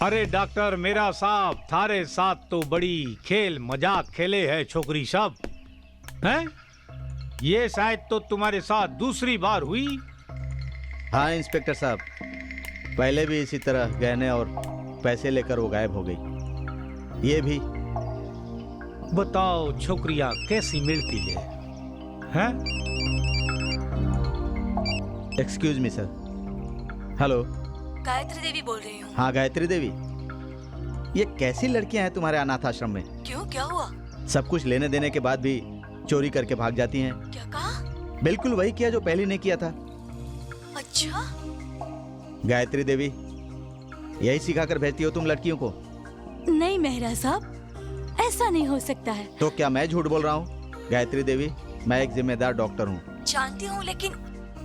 अरे डॉक्टर मेरा साहब, थारे साथ तो बड़ी खेल मजाक खेले है छोकरी सब हैं? ये शायद तो तुम्हारे साथ दूसरी बार हुई। हाँ इंस्पेक्टर साहब, पहले भी इसी तरह गहने और पैसे लेकर वो गायब हो गई। ये भी। बताओ छोकरियां कैसी मिलती है हैं? Excuse me sir. Hello, Gayatri Devi बोल रही हूँ। हाँ गायत्री देवी, ये कैसी लड़कियां हैं तुम्हारे अनाथ आश्रम में? क्यों, क्या हुआ? सब कुछ लेने देने के बाद भी चोरी करके भाग जाती हैं। क्या कहा? बिल्कुल वही किया जो पहले ने किया था। अच्छा, गायत्री देवी, यही सिखाकर भेजती हो तुम लड़कियों को? नहीं मेहरा साहब, ऐसा नहीं हो सकता है। तो क्या मैं झूठ बोल रहा हूँ? गायत्री देवी, मैं एक जिम्मेदार डॉक्टर हूँ। जानती हूँ लेकिन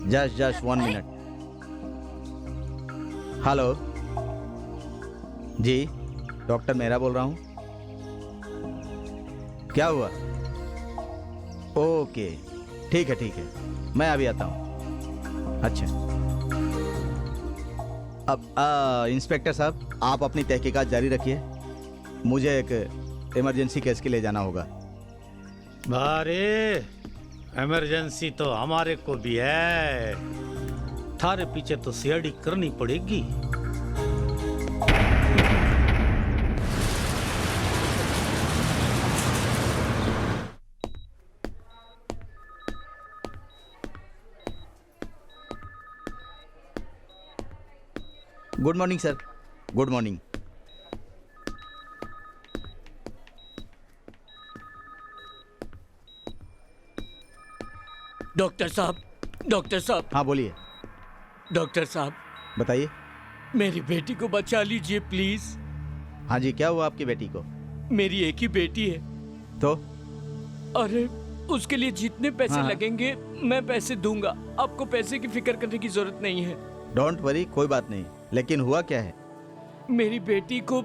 जस्ट 1 मिनट। हेलो जी, डॉक्टर मेहरा बोल रहा हूँ। क्या हुआ? ओके, ठीक है, मैं अभी आता हूँ। अच्छा, अब इंस्पेक्टर साहब, आप अपनी तहकीकात जारी रखिए। मुझे एक इमरजेंसी केस के लिए जाना होगा। अरे इमरजेंसी तो हमारे को भी है, थारे पीछे तो सीआईडी करनी पड़ेगी। Good morning sir. Good morning. Doctor साहब, डॉक्टर साहब। हाँ बोलिए। डॉक्टर साहब, बताइए। मेरी बेटी को बचा लीजिए प्लीज। हाँ जी, क्या हुआ आपकी बेटी को? मेरी एक ही बेटी है। तो? अरे उसके लिए जितने पैसे हाँ। लगेंगे मैं पैसे दूंगा। आपको पैसे की फिक्र करने की जरूरत नहीं है। डोंट वरी, कोई बात नहीं। लेकिन हुआ क्या है? मेरी बेटी को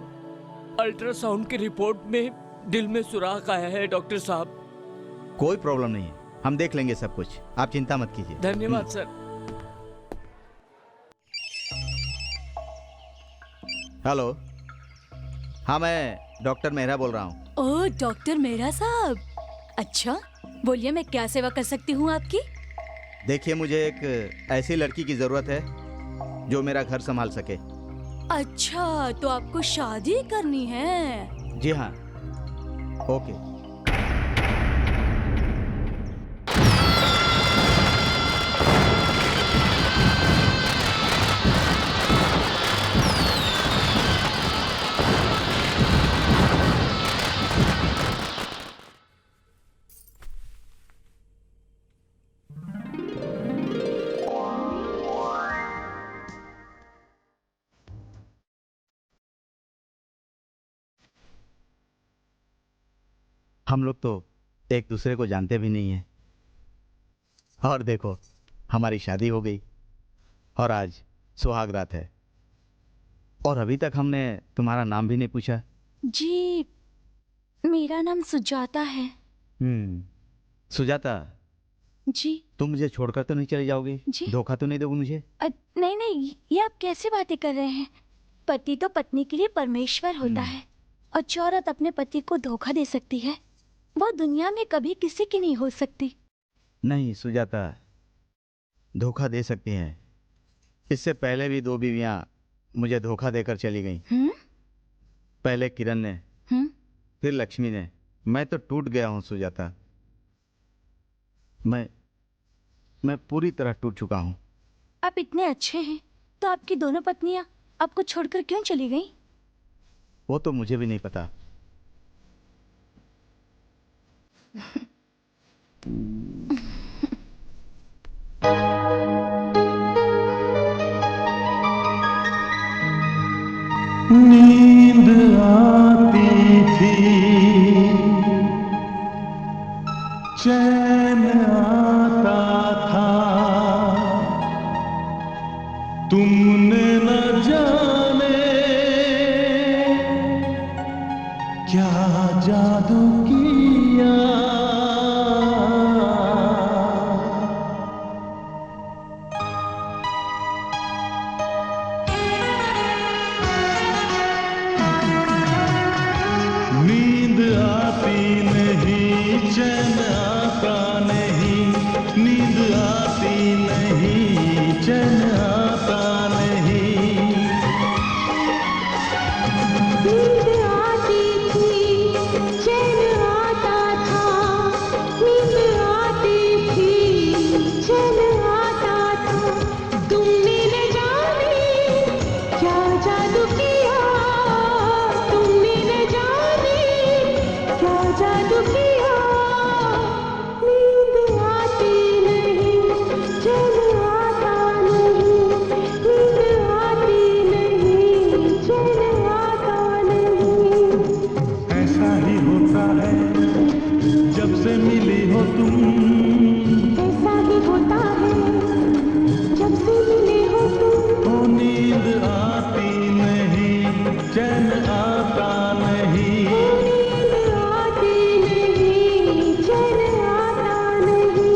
अल्ट्रासाउंड की रिपोर्ट में दिल में सुराख आया है डॉक्टर साहब। कोई प्रॉब्लम नहीं है, हम देख लेंगे सब कुछ, आप चिंता मत कीजिए। धन्यवाद सर। हेलो, हाँ मैं डॉक्टर मेहरा बोल रहा हूँ। ओह डॉक्टर मेहरा साहब, अच्छा बोलिए मैं क्या सेवा कर सकती हूँ आपकी? देखिए, मुझे एक ऐसी लड़की की जरूरत है जो मेरा घर संभाल सके। अच्छा, तो आपको शादी करनी है? जी हाँ। ओके। हम लोग तो एक दूसरे को जानते भी नहीं हैं, और देखो हमारी शादी हो गई और आज सुहाग रात है, और अभी तक हमने तुम्हारा नाम भी नहीं पूछा। जी, मेरा नाम सुजाता है। सुजाता, जी। तुम मुझे छोड़कर तो नहीं चली जाओगी? जी। धोखा तो नहीं दोगे मुझे? नहीं नहीं, ये आप कैसे बातें कर रहे हैं? पति तो पत्नी के लिए परमेश्वर होता है, और जो औरत अपने पति को धोखा दे सकती है वो दुनिया में कभी किसी की नहीं हो सकती। नहीं सुजाता, धोखा दे सकती हैं। इससे पहले भी 2 बीवियां मुझे धोखा देकर चली गईं। पहले किरण ने, फिर लक्ष्मी ने। मैं तो टूट गया हूं सुजाता, मैं पूरी तरह टूट चुका हूं। आप इतने अच्छे हैं तो आपकी दोनों पत्नियां आपको छोड़कर क्यों चली गईं? वो तो मुझे भी नहीं पता। नींद आती थी, चैन आता था, तुमने न जाने क्या जादू किया। से मिली हो तुम, ऐसा ही होता है जब से मिले हो तुम। ओ नींद आती नहीं, चैन आता नहीं, नींद आती नहीं, चैन आता नहीं।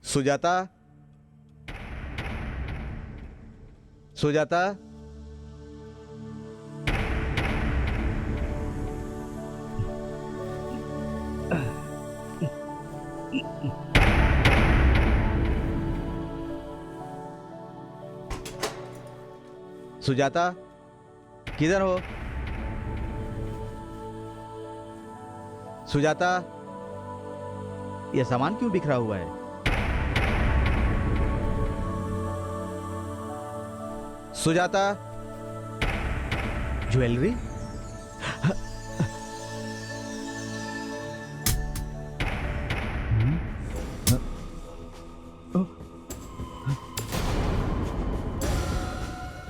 सुजाता, सुजाता, सुजाता, किधर हो? सुजाता, यह सामान क्यों बिखरा हुआ है? Sujata, jewellery?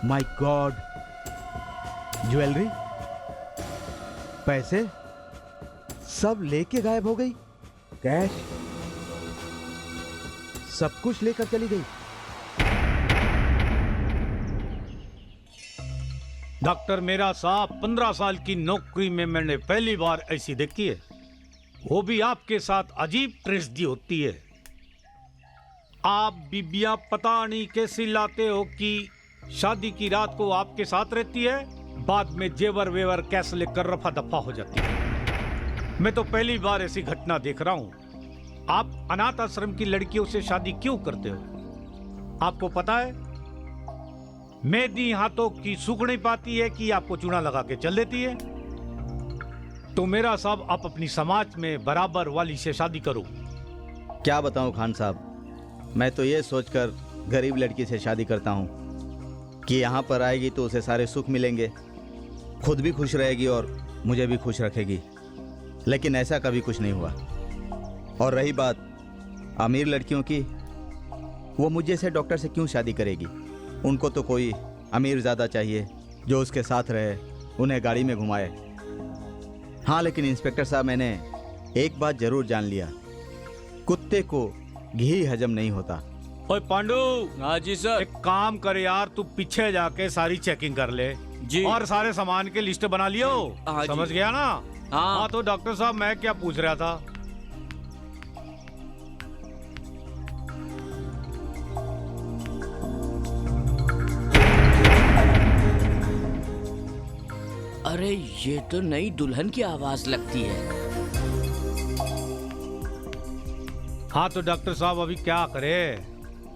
My God, jewellery, पैसे सब लेके गायब हो गई। कैश सब कुछ लेकर चली गई। डॉक्टर मेरा साहब, 15 साल की नौकरी में मैंने पहली बार ऐसी देखी है। वो भी आपके साथ अजीब ट्रेजेडी होती है। आप बीबियां पता नहीं कैसी लाते हो कि शादी की रात को आपके साथ रहती है, बाद में जेवर वेवर कैश लेकर रफा दफा हो जाती है। मैं तो पहली बार ऐसी घटना देख रहा हूं। आप अनाथ आश्रम की लड़कियों से शादी क्यों करते हो? आपको पता है मेहंदी हाथों की सूख नहीं पाती है कि आपको चूना लगा के चल देती है। तो मेरा साहब, आप अपनी समाज में बराबर वाली से शादी करो। क्या बताऊं खान साहब, मैं तो ये सोचकर गरीब लड़की से शादी करता हूं कि यहाँ पर आएगी तो उसे सारे सुख मिलेंगे, खुद भी खुश रहेगी और मुझे भी खुश रखेगी। लेकिन ऐसा कभी कुछ नहीं हुआ। और रही बात अमीर लड़कियों की, वो मुझ जैसे डॉक्टर से क्यों शादी करेगी? उनको तो कोई अमीर ज़्यादा चाहिए जो उसके साथ रहे, उन्हें गाड़ी में घुमाए। हाँ, लेकिन इंस्पेक्टर साहब, मैंने एक बात जरूर जान लिया, कुत्ते को घी हजम नहीं होता। ओए पांडू, हाँ जी सर। एक काम कर यार, तू पीछे जाके सारी चेकिंग कर ले जी। और सारे सामान की लिस्ट बना लियो। हाँ जी। समझ गया ना? हाँ। तो डॉक्टर साहब, मैं क्या पूछ रहा था, अरे ये तो नई दुल्हन की आवाज लगती है। हाँ तो डॉक्टर साहब अभी क्या करे,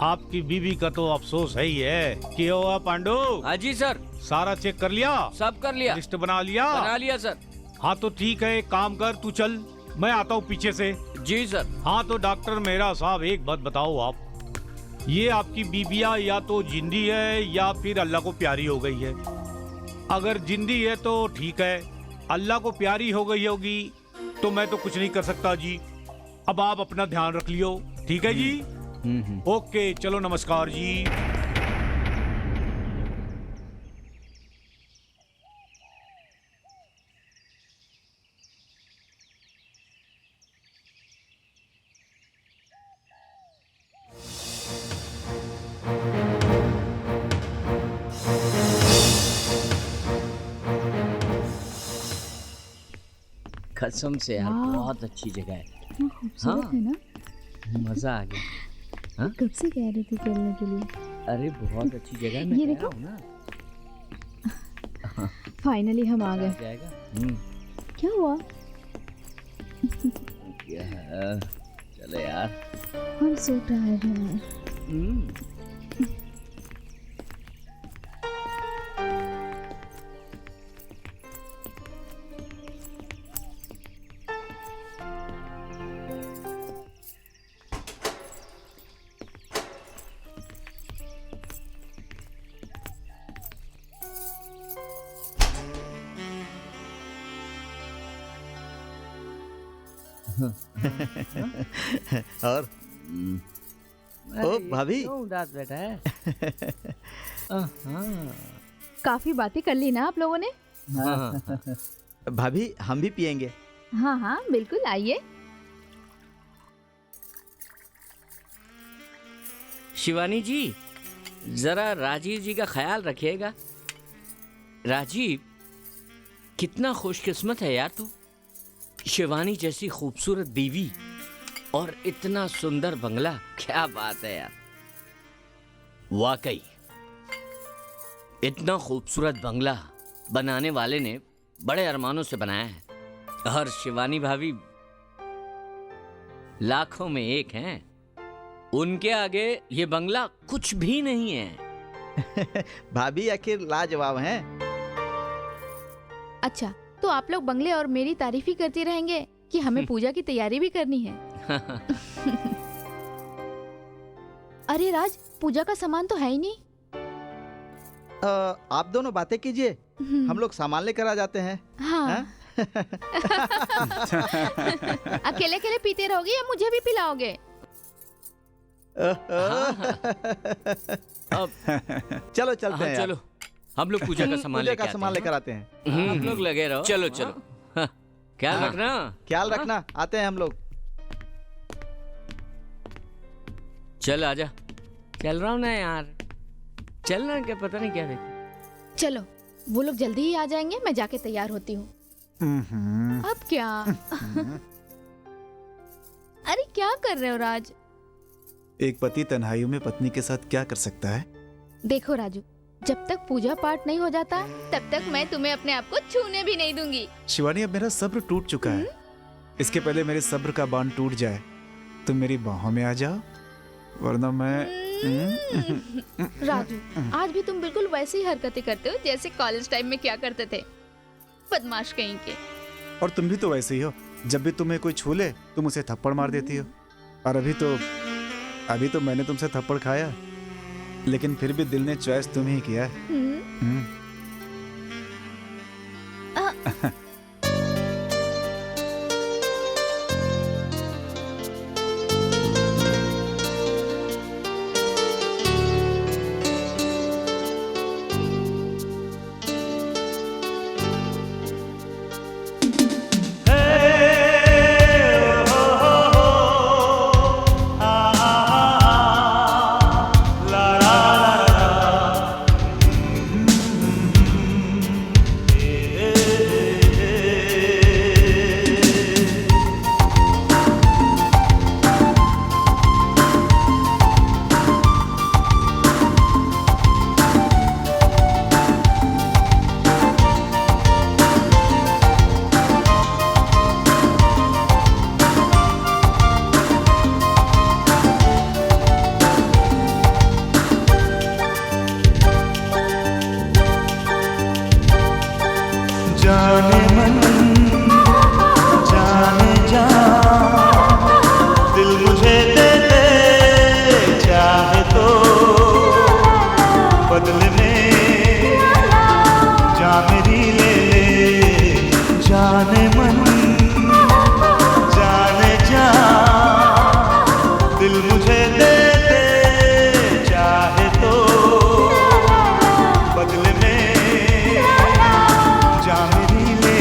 आपकी बीवी का तो अफसोस है ही है। क्या हुआ पांडू? हाँ जी सर। सारा चेक कर लिया? सब कर लिया। लिस्ट बना लिया? बना लिया सर। हाँ तो ठीक है, एक काम कर, तू चल, मैं आता हूँ पीछे से। जी सर। हाँ तो डॉक्टर मेरा साहब, एक बात बताओ आप, ये आपकी बीबिया या तो जिंदी है या फिर अल्लाह को प्यारी हो गई है। अगर जिंदी है तो ठीक है, अल्लाह को प्यारी हो गई होगी तो मैं तो कुछ नहीं कर सकता जी। अब आप अपना ध्यान रख लियो, ठीक है जी? ओके, चलो नमस्कार जी। कसम से यार, बहुत अच्छी जगह है। खूबसूरत है ना? मजा आ गया। कब से कह रही थी चलने के लिए? अरे बहुत अच्छी जगह है, मैं ये कह देखो। रहा हूँ ना। फाइनली हम आ गए। जाएगा। क्या हुआ? क्या है? चलो यार। हम सो टायर्ड हैं। और ओ भाभी क्यों उदास बैठा है? काफी बातें कर ली ना आप लोगों ने। भाभी हम भी पियेंगे। हाँ हाँ बिल्कुल, आइए। शिवानी जी, जरा राजीव जी का ख्याल रखिएगा। राजीव, कितना खुशकिस्मत है यार तू। शिवानी जैसी खूबसूरत बीवी और इतना सुंदर बंगला, क्या बात है यार। वाकई इतना खूबसूरत बंगला बनाने वाले ने बड़े अरमानों से बनाया है। और शिवानी भाभी लाखों में एक हैं। उनके आगे ये बंगला कुछ भी नहीं है। भाभी आखिर लाजवाब हैं। अच्छा, तो आप लोग बंगले और मेरी तारीफ ही करते रहेंगे कि हमें पूजा की तैयारी भी करनी है। अरे राज, पूजा का सामान तो है ही नहीं। आप दोनों बातें कीजिए, हम लोग सामान लेकर आ जाते हैं। हाँ। अकेले अकेले पीते रहोगे या मुझे भी पिलाओगे? अब चलो चलते हैं। चलो, हम लोग पूजा का सामान पूजा लेकर का सामान लेकर आते हैं। आप लोग लगे रहो। चलो चलो, ख्याल रखना। ख्याल रखना, आते हैं हम लोग। चल आजा। चल रहा हूँ ना यार, चलना क्या, पता नहीं क्या देखते। चलो, वो लोग जल्दी ही आ जाएंगे, मैं जाके तैयार होती हूँ। अब क्या? अरे क्या कर रहे हो राज? एक पति तन्हाइयों में पत्नी के साथ क्या कर सकता है? देखो राजू, जब तक पूजा पाठ नहीं हो जाता तब तक मैं तुम्हें अपने आप को छूने भी नहीं दूंगी। शिवानी, अब मेरा सब्र टूट चुका है। इसके पहले मेरे सब्र का बांध टूट जाए, तुम मेरी बाहों में आ जाओ, वरना मैं राजू, आज भी तुम बिल्कुल वैसी ही हरकतें करते हो जैसे कॉलेज टाइम में क्या करते थे, बदमाश कहीं के। और तुम भी तो वैसे ही हो, जब भी तुम्हें कोई छू ले तुम उसे थप्पड़ मार देती हो। और अभी तो मैंने तुमसे थप्पड़ खाया, लेकिन फिर भी दिल ने चॉइस तुम ही किया है। जाने मन जाने जा, दिल मुझे दे दे चाहे तो, बदले में जा मेरी ले ले। जाने मन जाने जा, दिल मुझे दे दे चाहे तो, बदले में जा मेरी ले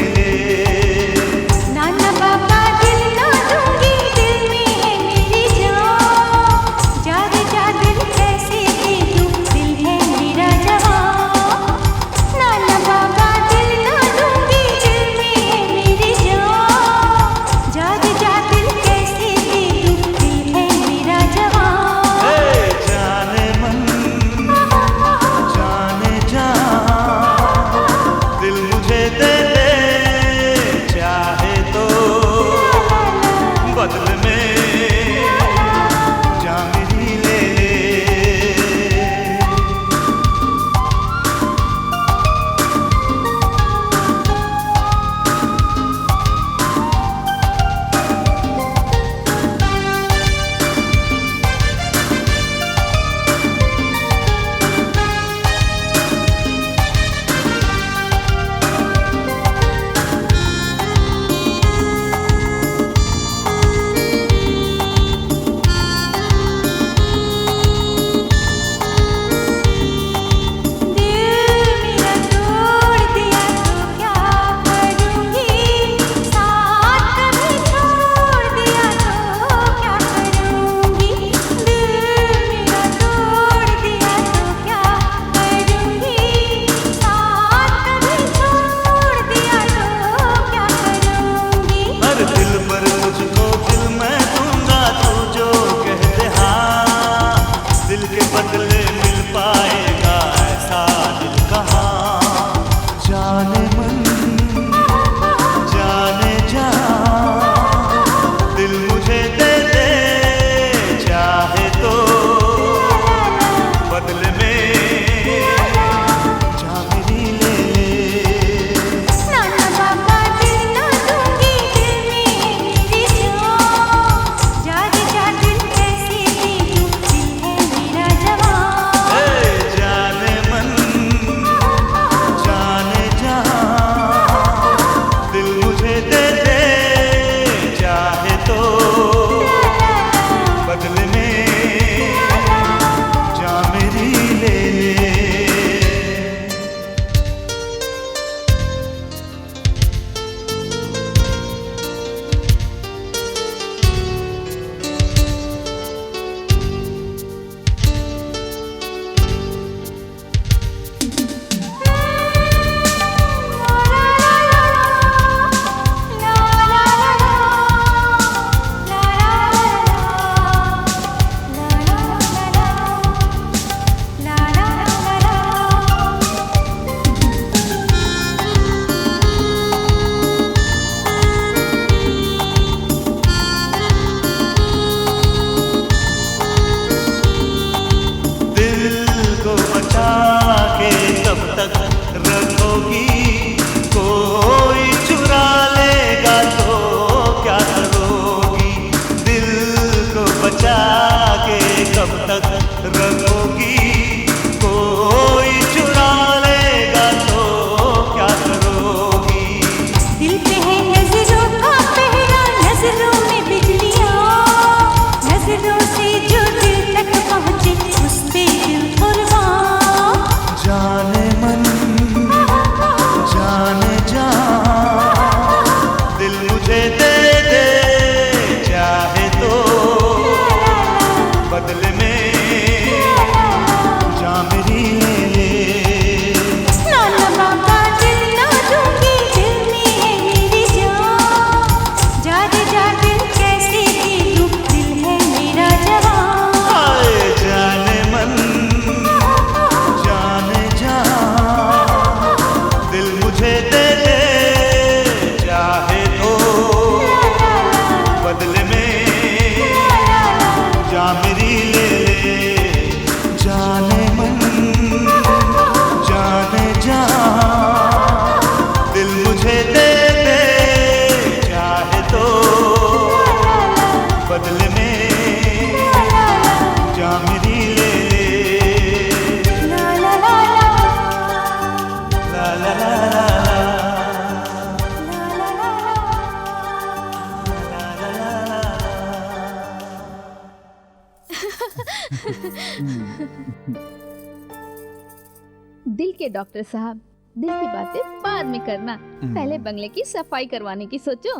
दिल के डॉक्टर साहब, दिल की बातें बाद में करना, पहले बंगले की सफाई करवाने की सोचो।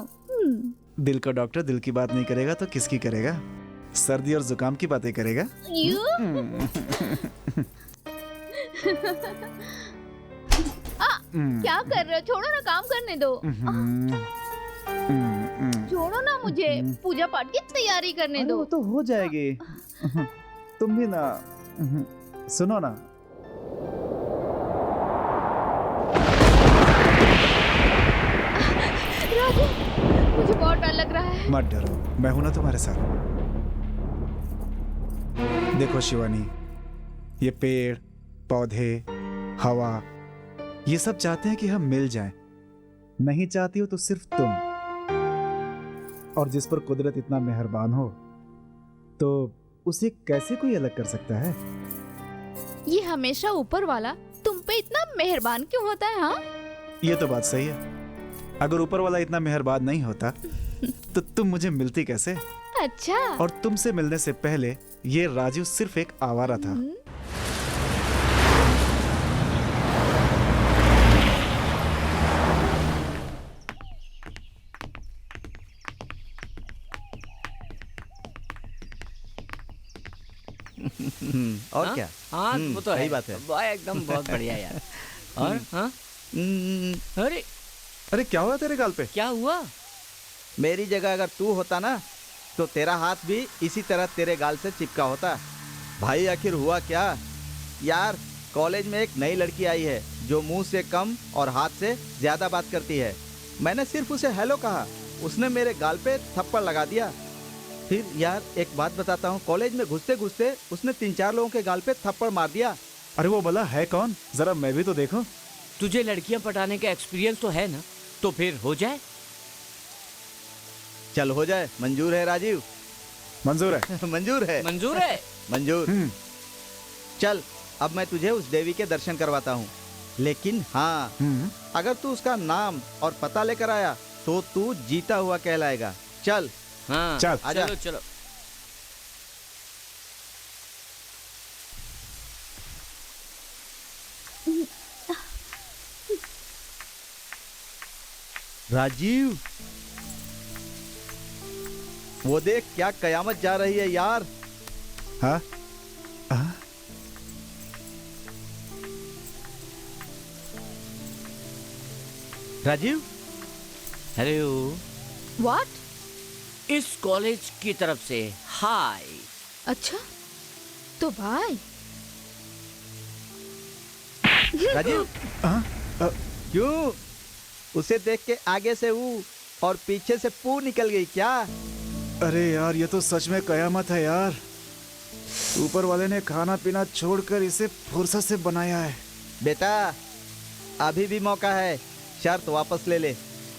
दिल का डॉक्टर दिल की बात नहीं करेगा तो किसकी करेगा? सर्दी और जुकाम की बातें करेगा। क्या कर रहे हो? छोड़ो ना, काम करने दो। छोड़ो ना मुझे, पूजा पाठ की तैयारी करने दो। वो तो हो जाएगी। तुम भी ना, सुनो ना, राजू, मुझे बहुत डर लग रहा है। मत डरो, मैं हूं ना तुम्हारे साथ। देखो शिवानी, ये पेड़ पौधे हवा ये सब चाहते हैं कि हम मिल जाएं। नहीं चाहती हो तो सिर्फ तुम। और जिस पर कुदरत इतना मेहरबान हो तो उसे कैसे कोई अलग कर सकता है? ये हमेशा ऊपर वाला तुम पे इतना मेहरबान क्यों होता है? हाँ, ये तो बात सही है। अगर ऊपर वाला इतना मेहरबान नहीं होता तो तुम मुझे मिलती कैसे? अच्छा। और तुमसे मिलने से पहले ये राजू सिर्फ एक आवारा था। और हाँ? क्या? हाँ वो तो सही है। बात है। वाह, एकदम बहुत बढ़िया यार। और हाँ, अरे अरे क्या हुआ तेरे गाल पे? क्या हुआ? मेरी जगह अगर तू होता ना तो तेरा हाथ भी इसी तरह तेरे गाल से चिपका होता। भाई आखिर हुआ क्या? यार कॉलेज में एक नई लड़की आई है जो मुंह से कम और हाथ से ज्यादा बात करती है। मैंने सिर्फ उसे हेलो कहा, उसने मेरे गाल पे थप्पड़ लगा दिया। फिर यार एक बात बताता हूँ, कॉलेज में घुसते घुसते उसने 3-4 लोगों के गाल पे थप्पड़ मार दिया। अरे वो भला है कौन? जरा मैं भी तो देखूं। तुझे लड़कियां पटाने का एक्सपीरियंस तो है ना, तो फिर हो जाए। चल हो जाए, मंजूर है राजीव? मंजूर है। मंजूर है। मंजूर है। मंजूर। चल अब मैं तुझे उस देवी के दर्शन करवाता हूँ। लेकिन हाँ, अगर तू उसका नाम और पता लेकर आया तो तू जीता हुआ कहलाएगा। चल। हाँ चल। आजा। चलो चलो। राजीव, वो देख क्या कयामत जा रही है यार। हाँ? हाँ? Rajeev, hello, what? इस कॉलेज की तरफ से हाय। अच्छा, तो भाई। राजीव, क्यों? उसे देख के आगे से ऊ और पीछे से पू निकल गई क्या? अरे यार ये तो सच में कयामत है यार। ऊपर वाले ने खाना पीना छोड़कर इसे फुर्सत से बनाया है। बेटा अभी भी मौका है, शर्त वापस ले ले।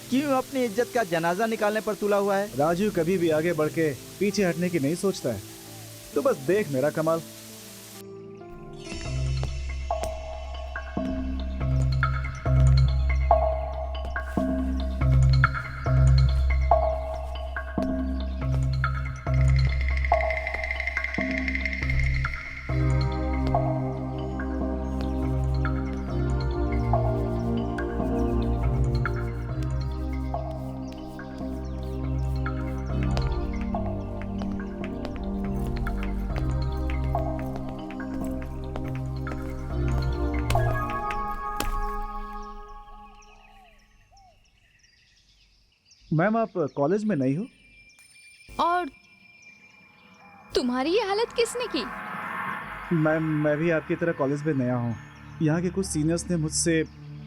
क्यों अपनी इज्जत का जनाजा निकालने पर तुला हुआ है? राजू कभी भी आगे बढ़ के पीछे हटने की नहीं सोचता है। तो बस देख मेरा कमाल। मैम आप कॉलेज में नहीं हो? और तुम्हारी ये हालत किसने की? मैम मैं भी आपकी तरह कॉलेज में नया हूँ। यहाँ के कुछ सीनियर्स ने मुझसे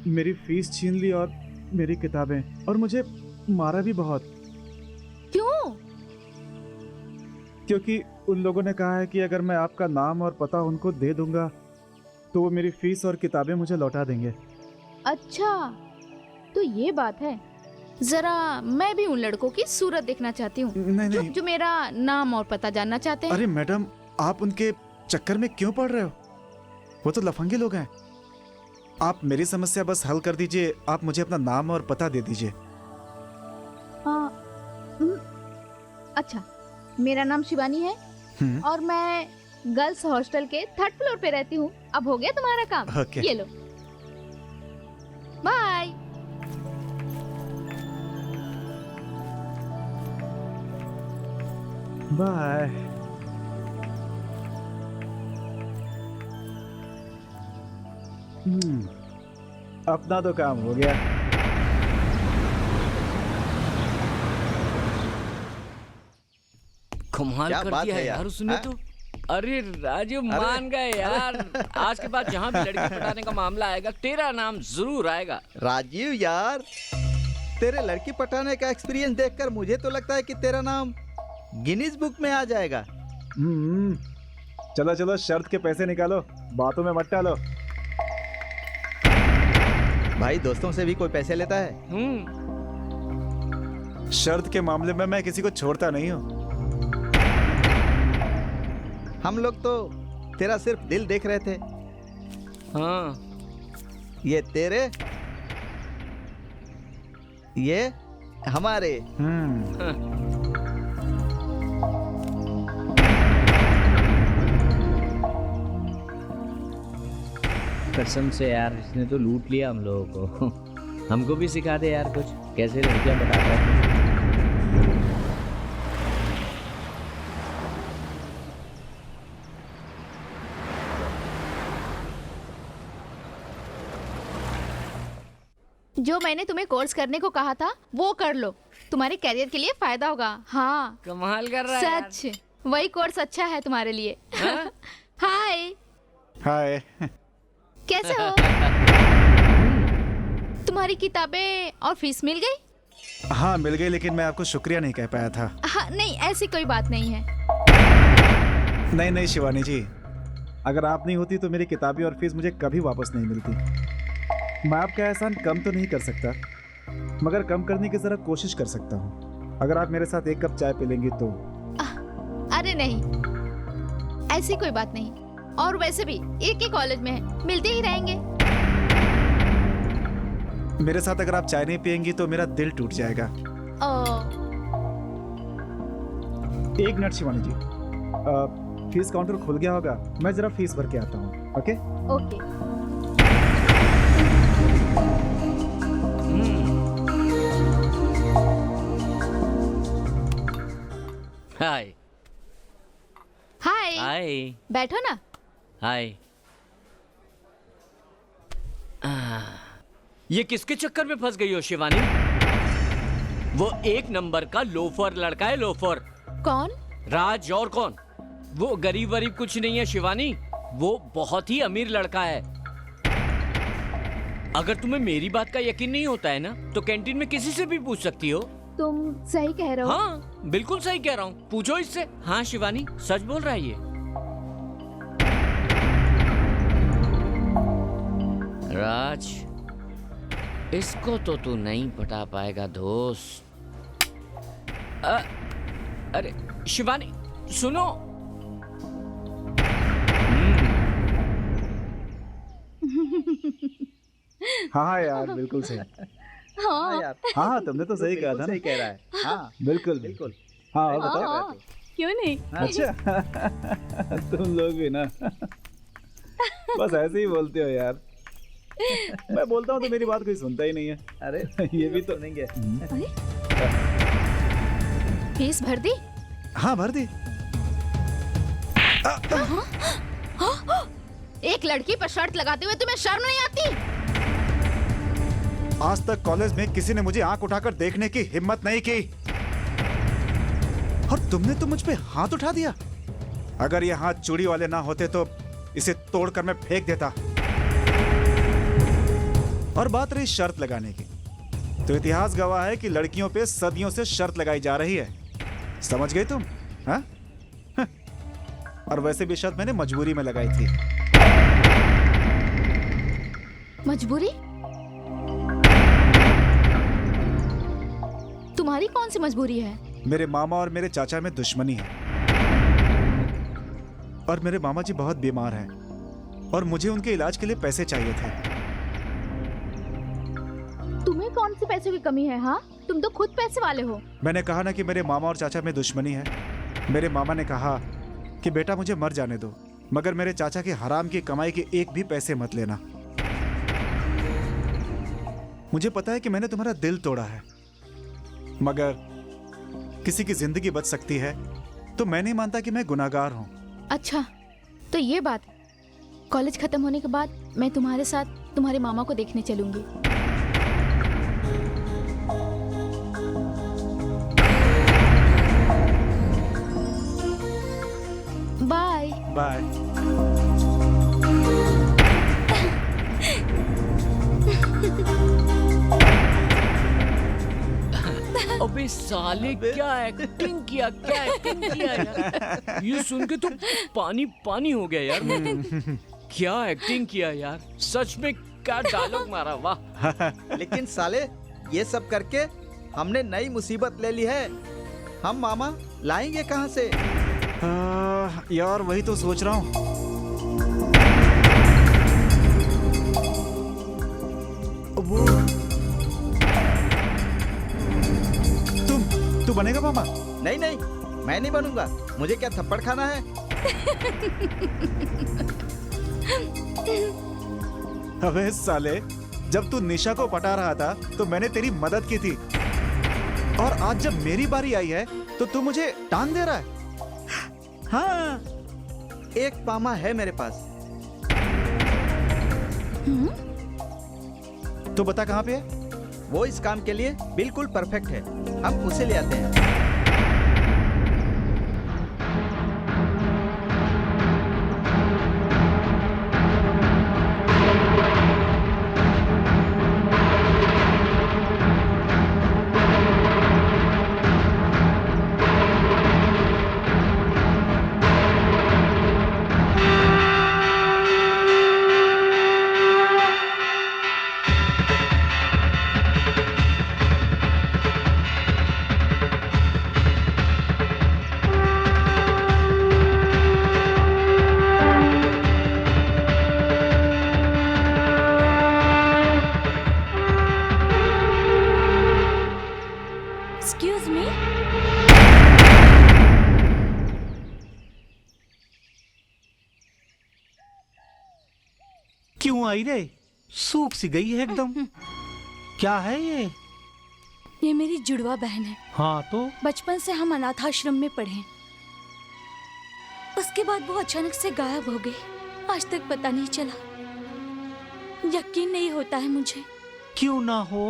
मेरी फीस छीन ली और मेरी किताबें, और मुझे मारा भी बहुत। क्यों? क्योंकि उन लोगों ने कहा है कि अगर मैं आपका नाम और पता उनको दे दूंगा तो वो मेरी फीस और किताबें मुझे लौटा देंगे। अच्छा, तो ये बात है। जरा मैं भी उन लड़कों की सूरत देखना चाहती हूँ नहीं जो मेरा नाम और पता जानना चाहते हैं। अरे मैडम आप उनके चक्कर में क्यों पड़ रहे हो? वो तो लफंगे लोग हैं। आप मेरी समस्या बस हल कर दीजिए। आप मुझे अपना नाम और पता दे दीजिए। अच्छा, मेरा नाम शिवानी है और मैं गर्ल्स हॉस्टल के 3rd फ्लोर पे रहती हूँ। अब हो गया तुम्हारा काम। Okay. ये लो, बाय। बाय। अपना तो काम हो गया। कमाल क्या कर बात दिया है यार यार, उसने हाँ? तो। अरे राजू मान गए यार। आज के बाद जहाँ भी लड़की पटाने का मामला आएगा तेरा नाम जरूर आएगा। राजीव यार, तेरे लड़की पटाने का एक्सपीरियंस देखकर मुझे तो लगता है कि तेरा नाम गिनीज बुक में आ जाएगा। चलो चलो, शर्त के पैसे निकालो, बातों में मत डालो। भाई दोस्तों से भी कोई पैसे लेता है? शर्त के मामले में मैं किसी को छोड़ता नहीं हूँ। हम लोग तो तेरा सिर्फ दिल देख रहे थे। हाँ, ये तेरे, ये हमारे। कसम से यार इसने तो लूट लिया हम लोगों को। हमको भी सिखा दे यार कुछ, कैसे लड़कियां पटाता है। जो मैंने तुम्हें कोर्स करने को कहा था वो कर लो, तुम्हारे कैरियर के लिए फायदा होगा। हाँ कमाल कर रहा है यार। सच, वही कोर्स अच्छा है तुम्हारे लिए। हाँ? हाय, हाय। कैसे हो? तुम्हारी किताबें और फीस मिल गई? हाँ मिल गई, लेकिन मैं आपको शुक्रिया नहीं कह पाया था। हाँ नहीं, ऐसी कोई बात नहीं है। नहीं नहीं शिवानी जी, अगर आप नहीं होती तो मेरी किताबें और फीस मुझे कभी वापस नहीं मिलती। मैं आपका एहसान कम तो नहीं कर सकता, मगर कम करने की जरा कोशिश कर सकता हूँ। अगर आप मेरे साथ 1 कप चाय पी लेंगी तो। अरे नहीं, ऐसी कोई बात नहीं। और वैसे भी एक ही कॉलेज में है, मिलते ही रहेंगे। मेरे साथ अगर आप चाय नहीं पियेंगी तो मेरा दिल टूट जाएगा। एक मिनट शिवानी जी, फीस काउंटर खुल गया होगा, मैं जरा फीस भर के आता हूँ। Okay okay. हाय हाय, हाय बैठो ना। हाय। ये किसके चक्कर में फंस गई हो शिवानी? वो 1 नंबर का लोफर लड़का है, लोफर। कौन? राज। और कौन? वो गरीब वरीब कुछ नहीं है शिवानी, वो बहुत ही अमीर लड़का है। अगर तुम्हें मेरी बात का यकीन नहीं होता है ना, तो कैंटीन में किसी से भी पूछ सकती हो। तुम सही कह रहे हो। हाँ बिल्कुल सही कह रहा हूँ, पूछो इससे। हाँ शिवानी सच बोल रहा है ये। राज, इसको तो तू नहीं पटा पाएगा दोस्त। अरे शिवानी सुनो। हाँ यार बिल्कुल सही। हाँ यार, हाँ तुमने तो सही कहा था ना। सही कह रहा है। हाँ बिल्कुल बिल्कुल। हाँ और बताओ। हाँ, क्यों नहीं? अच्छा तुम लोग भी ना बस ऐसे ही बोलते हो यार। मैं बोलता हूँ तो मेरी बात कोई सुनता ही नहीं है। अरे ये भी तो सुनेंगे। फीस भर दी? हाँ भर दी। एक लड़की पर शर्त लगाते हुए तुम्हें शर्म नहीं आती? आज तक कॉलेज में किसी ने मुझे आंख उठाकर देखने की हिम्मत नहीं की, और तुमने तो मुझ पे हाथ उठा दिया। अगर ये हाथ चूड़ी वाले ना होते तो इसे तोड़कर मैं फेंक देता। और बात रही शर्त लगाने की, तो इतिहास गवाह है कि लड़कियों पे सदियों से शर्त लगाई जा रही है। समझ गए तुम? हाँ? और वैसे भी शर्त मैंने मजबूरी में लगाई थी। मजबूरी? तुम्हारी कौन सी मजबूरी है? मेरे मामा और मेरे चाचा में दुश्मनी है, और मेरे मामा जी बहुत बीमार हैं और मुझे उनके इलाज के लिए पैसे चाहिए थे। तुम्हें कौन सी पैसों की कमी है? हाँ, तुम तो खुद पैसे वाले हो। मैंने कहा ना कि मेरे मामा और चाचा में दुश्मनी है। मेरे मामा ने कहा कि बेटा मुझे मर जाने दो, मगर मेरे चाचा की हराम की कमाई के एक भी पैसे मत लेना। मुझे पता है कि मैंने तुम्हारा दिल तोड़ा है, मगर किसी की जिंदगी बच सकती है तो मैं नहीं मानता कि मैं गुनाहगार हूं। अच्छा, तो ये बात। कॉलेज खत्म होने के बाद मैं तुम्हारे साथ तुम्हारे मामा को देखने चलूंगी। बाय। बाय। अबे साले, क्या एक्टिंग किया यार। ये सुन के तो पानी पानी हो गया यार। क्या एक्टिंग किया यार, सच में क्या डायलॉग मारा, वाह। लेकिन साले ये सब करके हमने नई मुसीबत ले ली है। हम मामा लाएंगे कहाँ से? यार वही तो सोच रहा हूँ। वो तू बनेगा मामा? नहीं नहीं, मैं नहीं बनूंगा। मुझे क्या थप्पड़ खाना है? अबे साले, जब तू निशा को पटा रहा था तो मैंने तेरी मदद की थी, और आज जब मेरी बारी आई है तो तू मुझे टांग दे रहा है। हाँ, एक मामा है मेरे पास। तो बता कहाँ पे है? वो इस काम के लिए बिल्कुल परफेक्ट है। हम उसे ले आते हैं। एक्सक्यूज मी। क्यों आई रे? सूख सी गई है एकदम। क्या है ये मेरी जुड़वा बहन है। हाँ तो बचपन से हम अनाथ आश्रम में पढ़े। उसके बाद वो अचानक से गायब हो गई। आज तक पता नहीं चला। यकीन नहीं होता है मुझे। क्यों ना हो,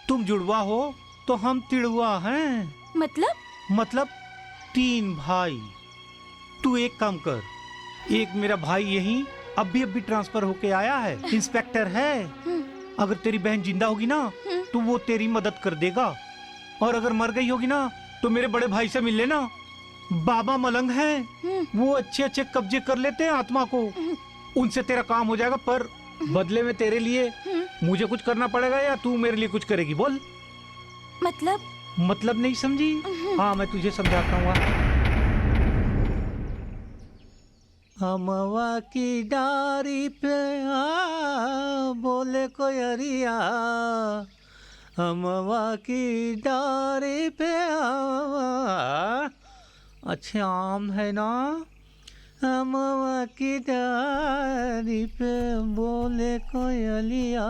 तुम जुड़वा हो तो हम तिड़वा हैं। मतलब 3 भाई। तू एक काम कर, एक मेरा भाई यहीं अभी ट्रांसफर होके आया है, इंस्पेक्टर है। अगर तेरी बहन जिंदा होगी ना तो वो तेरी मदद कर देगा, और अगर मर गई होगी ना तो मेरे बड़े भाई से मिल लेना। बाबा मलंग हैं, वो अच्छे कब्जे कर लेते हैं आत्मा को। उनसे तेरा काम हो जाएगा, पर बदले में तेरे लिए मुझे कुछ करना पड़ेगा या तू मेरे लिए कुछ करेगी? बोल। मतलब नहीं समझी? हाँ, मैं तुझे समझाता हूँ। हमवा की डारी पे बोले कोयरिया, हमवा की डारी पे अच्छे आम है ना। हमवा की डारी पे बोले कोयलिया,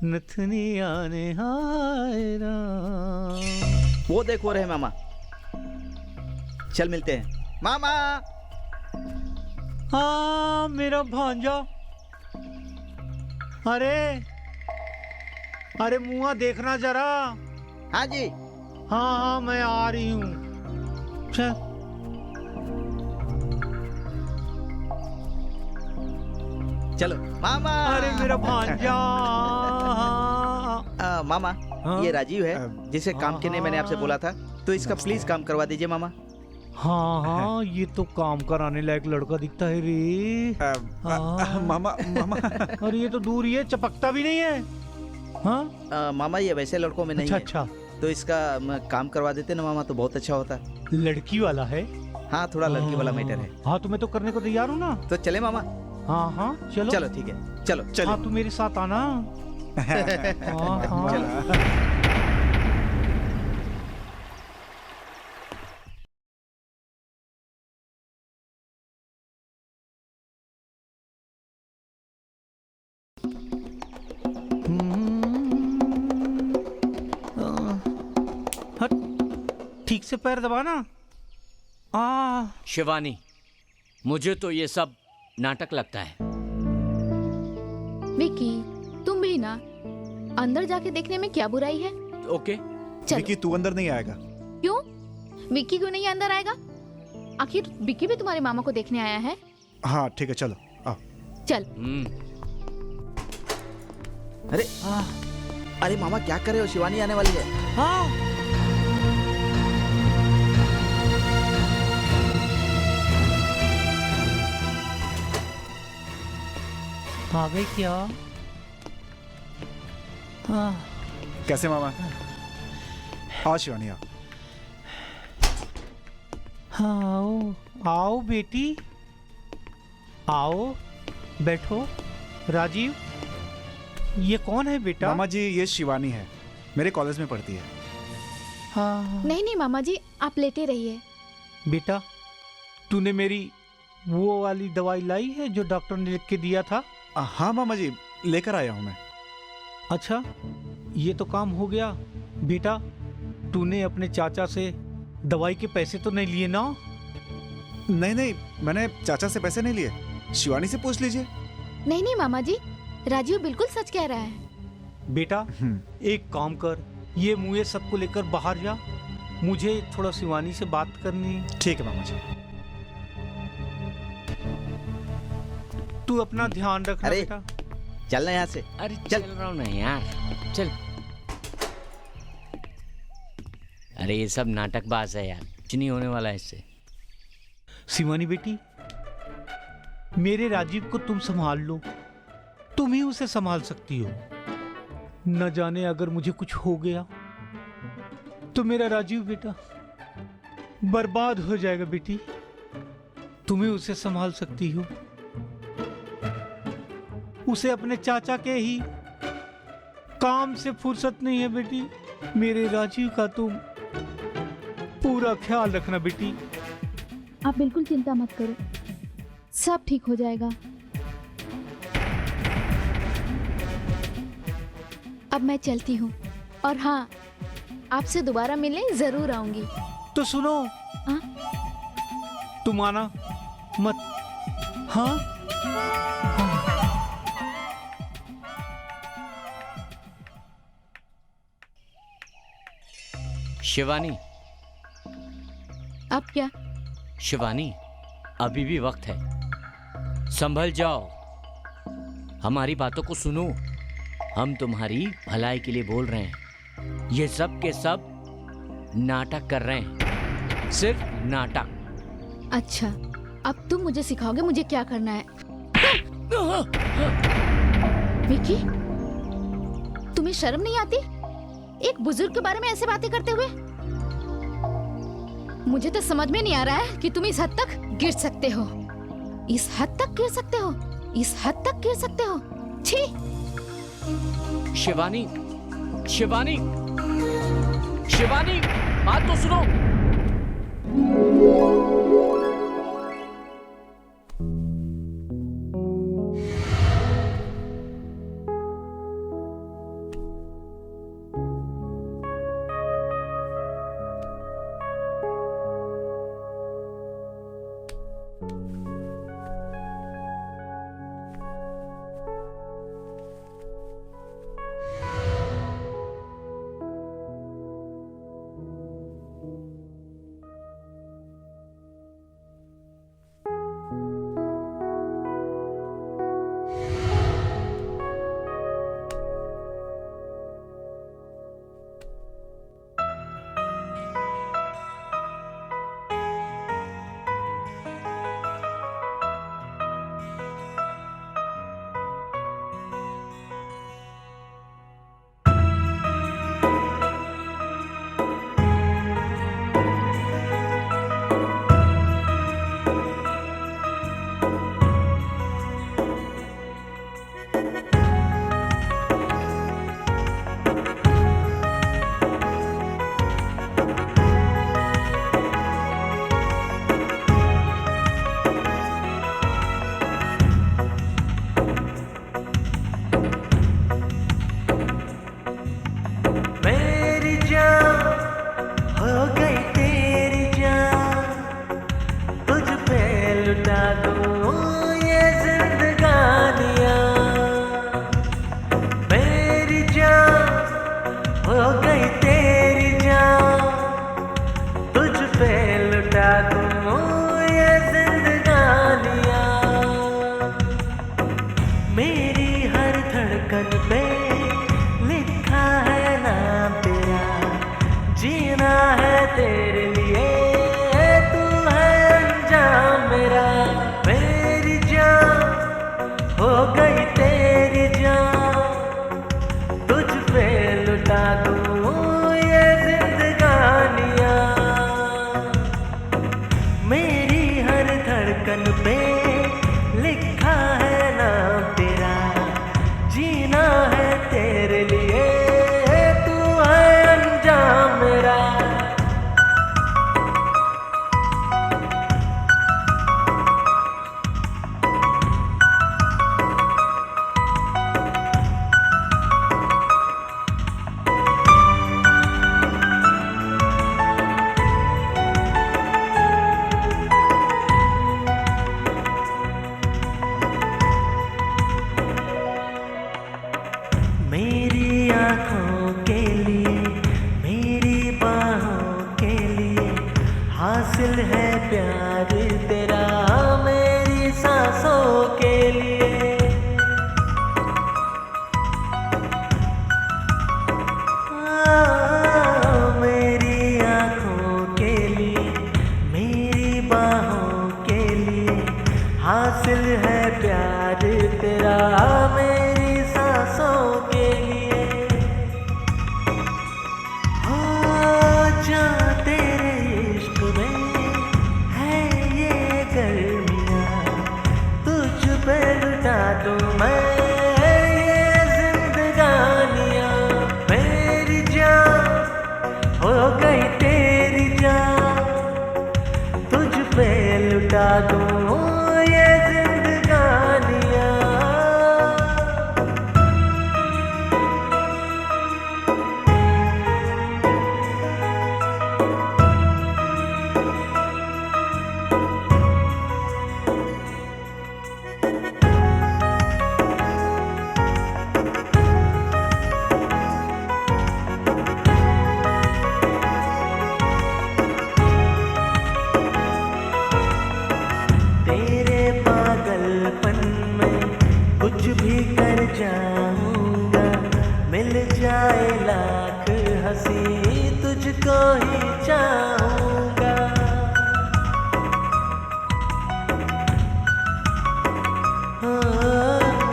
नथनिया ने हायरा। वो देखो रहे मामा। चल मिलते हैं मामा। हाँ मेरा भांजा। अरे मुआ देखना जरा। हाँ जी। हाँ मैं आ रही हूँ। चल। चलो मामा। अरे मेरा भांजा। मामा, हाँ? ये राजीव है जिसे काम के लिए मैंने आपसे बोला था, तो इसका प्लीज काम करवा दीजिए मामा। हाँ, ये तो काम कराने लायक लड़का दिखता है रे। मामा अरे ये तो दूर ही है, चपकता भी नहीं है। हाँ मामा, ये वैसे लड़कों में नहीं अच्छा। है, तो इसका काम करवा देते ना मामा, तो बहुत अच्छा होता। लड़की वाला है? हाँ, थोड़ा लड़की वाला मैटर है। हाँ तो मैं तो करने को तैयार हूँ ना। तो चले मामा। हाँ चलो। चलो ठीक है, चलो। हाँ तू मेरे साथ आना। हाँ। चलो। ठीक से पैर दबाना। शिवानी, मुझे तो ये सब नाटक लगता है। विकी, तुम भी ना, अंदर जाके देखने में क्या बुराई है? ओके। चलो। विकी तू अंदर नहीं आएगा। क्यों? विक्की क्यों नहीं अंदर आएगा? आखिर विक्की भी तुम्हारे मामा को देखने आया है। हाँ ठीक है, चलो आओ। चल। अरे अरे मामा क्या कर रहे हो, शिवानी आने वाली है। आ गई क्या? कैसे मामा? आओ शिवानी आओ। आओ आओ बेटी, आओ बैठो। राजीव, ये कौन है बेटा? मामा जी ये शिवानी है, मेरे कॉलेज में पढ़ती है। हाँ नहीं नहीं मामा जी, आप लेटे रहिए। बेटा, तूने मेरी वो वाली दवाई लाई है जो डॉक्टर ने लिख के दिया था? हाँ मामा जी, लेकर आया हूँ मैं। अच्छा, ये तो काम हो गया। बेटा, तूने अपने चाचा से दवाई के पैसे तो नहीं लिए ना? नहीं नहीं, मैंने चाचा से पैसे नहीं लिए, शिवानी से पूछ लीजिए। नहीं नहीं मामा जी, राजीव बिल्कुल सच कह रहा है। बेटा, एक काम कर, ये मुझे सबको लेकर बाहर जा, मुझे थोड़ा शिवानी से बात करनी है। ठीक है मामा जी। तू अपना ध्यान रखना अरे, बेटा। चलना यहाँ से। अरे चल रहा हूँ ना यार, चल। अरे ये सब नाटकबाज है यार, कुछ नहीं होने वाला है इससे। शिवानी बेटी, मेरे राजीव को तुम संभाल लो, तुम ही उसे संभाल सकती हो। न जाने अगर मुझे कुछ हो गया तो मेरा राजीव बेटा बर्बाद हो जाएगा। बेटी, तुम ही उसे संभाल सकती हो। उसे अपने चाचा के ही काम से फुर्सत नहीं है बेटी। मेरे राजीव का तुम पूरा ख्याल रखना बेटी। आप बिल्कुल चिंता मत करो, सब ठीक हो जाएगा। अब मैं चलती हूँ, और हाँ, आपसे दोबारा मिलने जरूर आऊंगी। तो सुनो, हाँ? तुम आना मत। हाँ, शिवानी, अब क्या? शिवानी, अभी भी वक्त है, संभल जाओ, हमारी बातों को सुनो। हम तुम्हारी भलाई के लिए बोल रहे हैं। ये सब के सब नाटक कर रहे हैं, सिर्फ नाटक। अच्छा, अब तुम मुझे सिखाओगे मुझे क्या करना है। विकी, तुम्हें शर्म नहीं आती एक बुजुर्ग के बारे में ऐसे बातें करते हुए? मुझे तो समझ में नहीं आ रहा है कि तुम इस हद तक गिर सकते हो। इस हद तक गिर सकते हो, इस हद तक गिर सकते हो। छी! शिवानी, शिवानी, शिवानी, बात तो सुनो। लुटा दूं ये जिंदगानियां। मेरी जान हो गई तेरी जान, तुझ पे लुटा दूं ये जिंदगानियां। मेरी हर धड़कन पे लिखा है नाम तेरा, जीना है तेरे लिए, तू है अंजाम मेरा। मेरी जान हो गई तेरी जान, तुझ पे लुटा दूं ये जिंदगानियां। मेरी हर धड़कन पे लिखा है नाम तेरा, जीना है तेरे लिए, तू है अंजाम मेरा। मेरी आँखों के लिए, मेरी बाहों के लिए हासिल है प्यार तेरा, मेरी सांसों के लिए। मेरी आँखों के लिए, मेरी बाहों के लिए हासिल है प्यार तेरा, मेरी सांसों के लिए। हो जा तेरे इश्क में है ये गर्मियाँ, तुझ पे लुटा दूं मैं ये जिंदगानियाँ। मेरी जान हो गई तेरी जान, तुझ पे लुटा दूं ये जिंदगानियाँ। तेरे पागलपन में कुछ भी कर जाऊंगा, मिल जाए लाख हंसी तुझको ही चाहूंगा।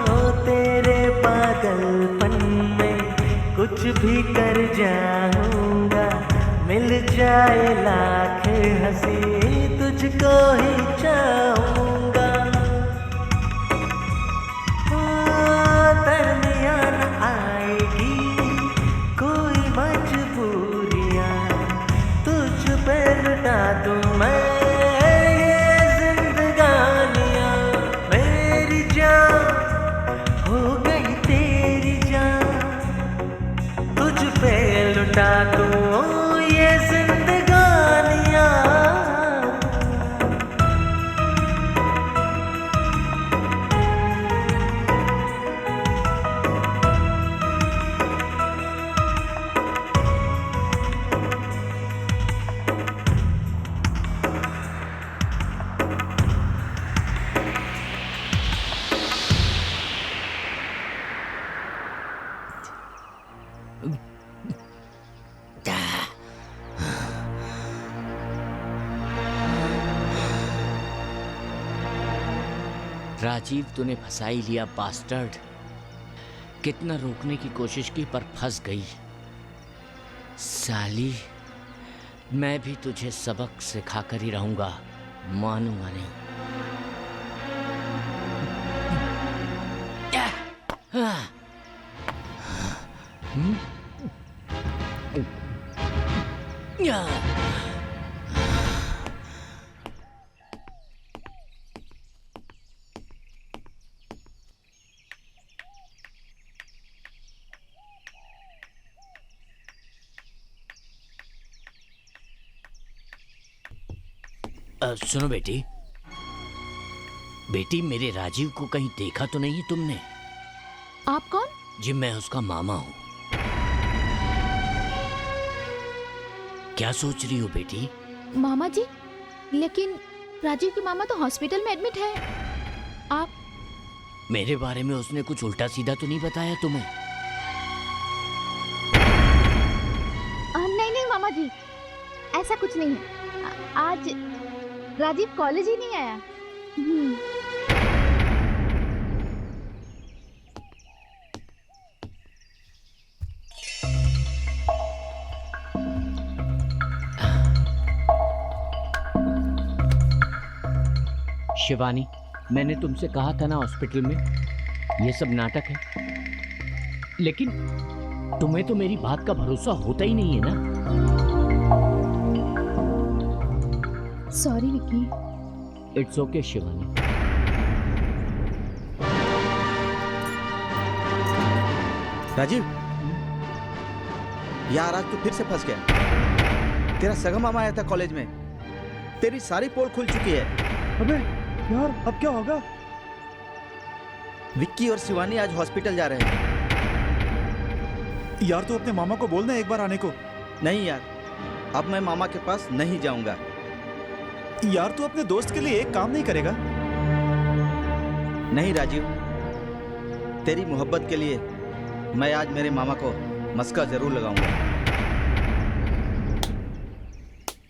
हो तेरे पागलपन में कुछ भी कर जाऊंगा, मिल जाए लाख हंसी तुझको ही चाहूंगा। दरमियान आएगी कोई मजबूरियाँ, तुझ पे लुटा दूं मैं ये जिंदगानियाँ। मेरी जान हो गई तेरी जान, तुझ पे लुटा दूं ये जिंदगानियाँ। राजीव, तूने फंसा ही लिया बास्टर्ड। कितना रोकने की कोशिश की पर फंस गई। साली, मैं भी तुझे सबक सिखाकर ही रहूंगा, मानूंगा नहीं। सुनो बेटी, बेटी, मेरे राजीव को कहीं देखा तो नहीं है तुमने? आप कौन? जी, मैं उसका मामा हूँ। क्या सोच रही हो बेटी? मामा जी, लेकिन राजीव की मामा तो हॉस्पिटल में एडमिट है। आप? मेरे बारे में उसने कुछ उल्टा सीधा तो नहीं बताया तुम्हें? नहीं नहीं मामा जी, ऐसा कुछ नहीं है। आज राजीव कॉलेज ही नहीं आया। शिवानी, मैंने तुमसे कहा था ना हॉस्पिटल में ये सब नाटक है, लेकिन तुम्हें तो मेरी बात का भरोसा होता ही नहीं है ना। Sorry Vicky. It's okay Shivani. Rajeev, यार आज तू फिर से फंस गया। तेरा सगा मामा आया था कॉलेज में, तेरी सारी पोल खुल चुकी है। अबे यार, अब क्या होगा? विक्की और शिवानी आज हॉस्पिटल जा रहे हैं। यार तू अपने मामा को बोलना एक बार आने को। नहीं यार, अब मैं मामा के पास नहीं जाऊंगा। यार तू अपने दोस्त के लिए एक काम नहीं करेगा? नहीं राजीव, तेरी मोहब्बत के लिए मैं आज मेरे मामा को मस्का जरूर लगाऊंगा।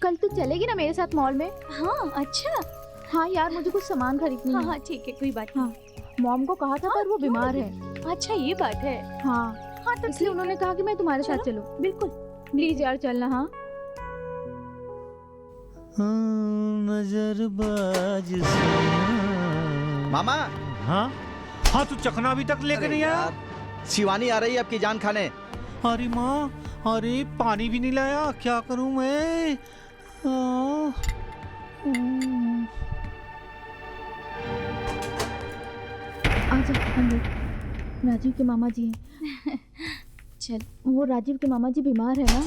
कल तू चलेगी ना मेरे साथ मॉल में? हाँ अच्छा। हाँ यार, मुझे कुछ सामान खरीदनी है। हाँ ठीक है, कोई बात नहीं। मॉम को कहा था पर वो बीमार है। अच्छा ये बात है। हाँ हाँ तो इसलिए उन्होंने कहा कि मैं तुम्हारे साथ चलूं। बिल्कुल। प्लीज यार चलना। हाँ नजरबाज मामा। हाँ हाँ, तू चखना अभी तक लेकर नहीं आया? शिवानी आ रही है आपकी जान खाने। अरे माँ, अरे पानी भी नहीं लाया, क्या करूं मैं? आजा अंदर। राजीव के मामा जी हैं। चल। वो राजीव के मामा जी बीमार है ना।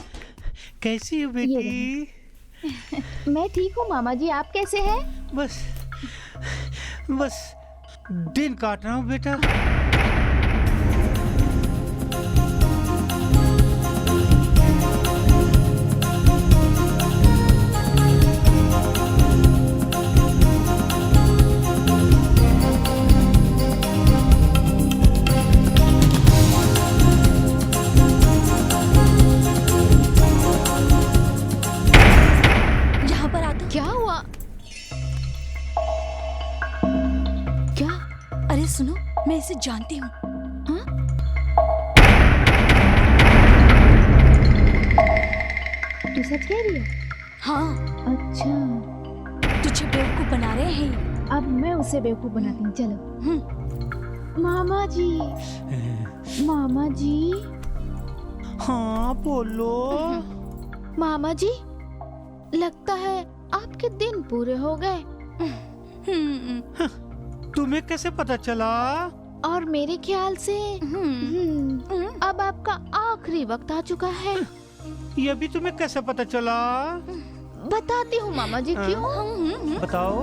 कैसी है बेटी? मैं ठीक हूँ मामा जी, आप कैसे हैं? बस बस दिन काट रहा हूँ बेटा। क्या हुआ? क्या? अरे सुनो, मैं इसे जानती हूँ। तू सच कह रही है? हाँ। अच्छा, तुझे बेवकूफ बना रहे हैं ये। अब मैं उसे बेवकूफ बनाती हूँ। चलो। मामा जी, मामा जी। हाँ बोलो। मामा जी, लगता है आपके दिन पूरे हो गए। तुम्हें कैसे पता चला? और मेरे ख्याल से अब आपका आखिरी वक्त आ चुका है। ये भी तुम्हें कैसे पता चला? बताती हूँ मामा जी। क्यों? बताओ।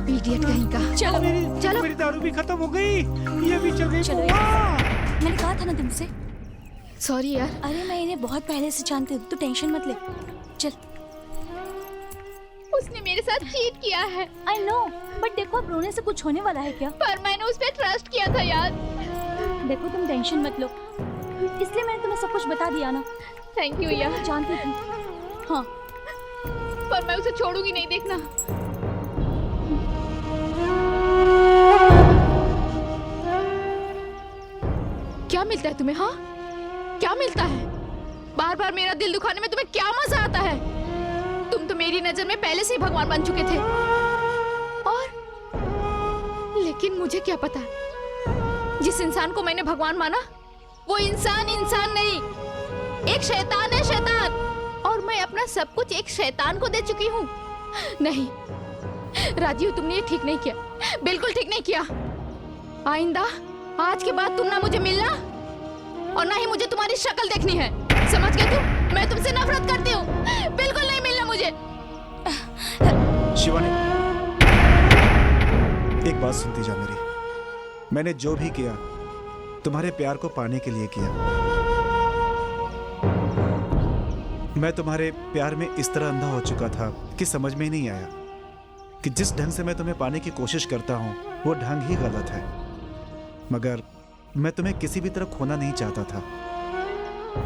इडियट कहीं का। चलो चलो। मेरी दारू भी खत्म हो गई, ये भी चल गई। चलो बुआ। मैंने कहा था ना तुमसे। सॉरी यार। अरे मैं इन्हें बहुत पहले से जानती हूँ, तू टेंशन मत ले। चल। उसने मेरे साथ चीट किया है। आई नो, बट देखो अब रोने से कुछ होने वाला है क्या? पर मैंने उस पर ट्रस्ट किया था यार। देखो तुम टेंशन मत लो, इसलिए मैंने तुम्हें सब कुछ बता दिया ना। थैंक यू यार। जानती थी। हाँ पर मैं उसे छोड़ूंगी नहीं, देखना। क्या मिलता है तुम्हें? हाँ क्या मिलता है? बार बार मेरा दिल दुखाने में तुम्हें क्या मजा आता है? तुम तो मेरी नजर में पहले से ही भगवान बन चुके थे। और लेकिन मुझे क्या पता, जिस इंसान को मैंने भगवान माना वो इंसान नहीं, एक शैतान है, शैतान। और मैं अपना सब कुछ एक शैतान को दे चुकी हूँ। नहीं राजीव, तुमने ये ठीक नहीं किया, बिल्कुल ठीक नहीं किया। आइंदा आज के बाद तुम ना मुझे मिलना और ना ही मुझे तुम्हारी शक्ल देखनी है। समझ गए तुम? मैं तुमसे नफरत करती हूँ। बिल्कुल नहीं मिलना मुझे। शिवानी, एक बात सुनती जा मेरी। मैंने जो भी किया तुम्हारे प्यार को पाने के लिए किया। मैं तुम्हारे प्यार में इस तरह अंधा हो चुका था कि समझ में ही नहीं आया कि जिस ढंग से मैं तुम्हें पाने की कोशिश करता हूं वो ढंग ही गलत है। मगर मैं तुम्हें किसी भी तरह खोना नहीं चाहता था।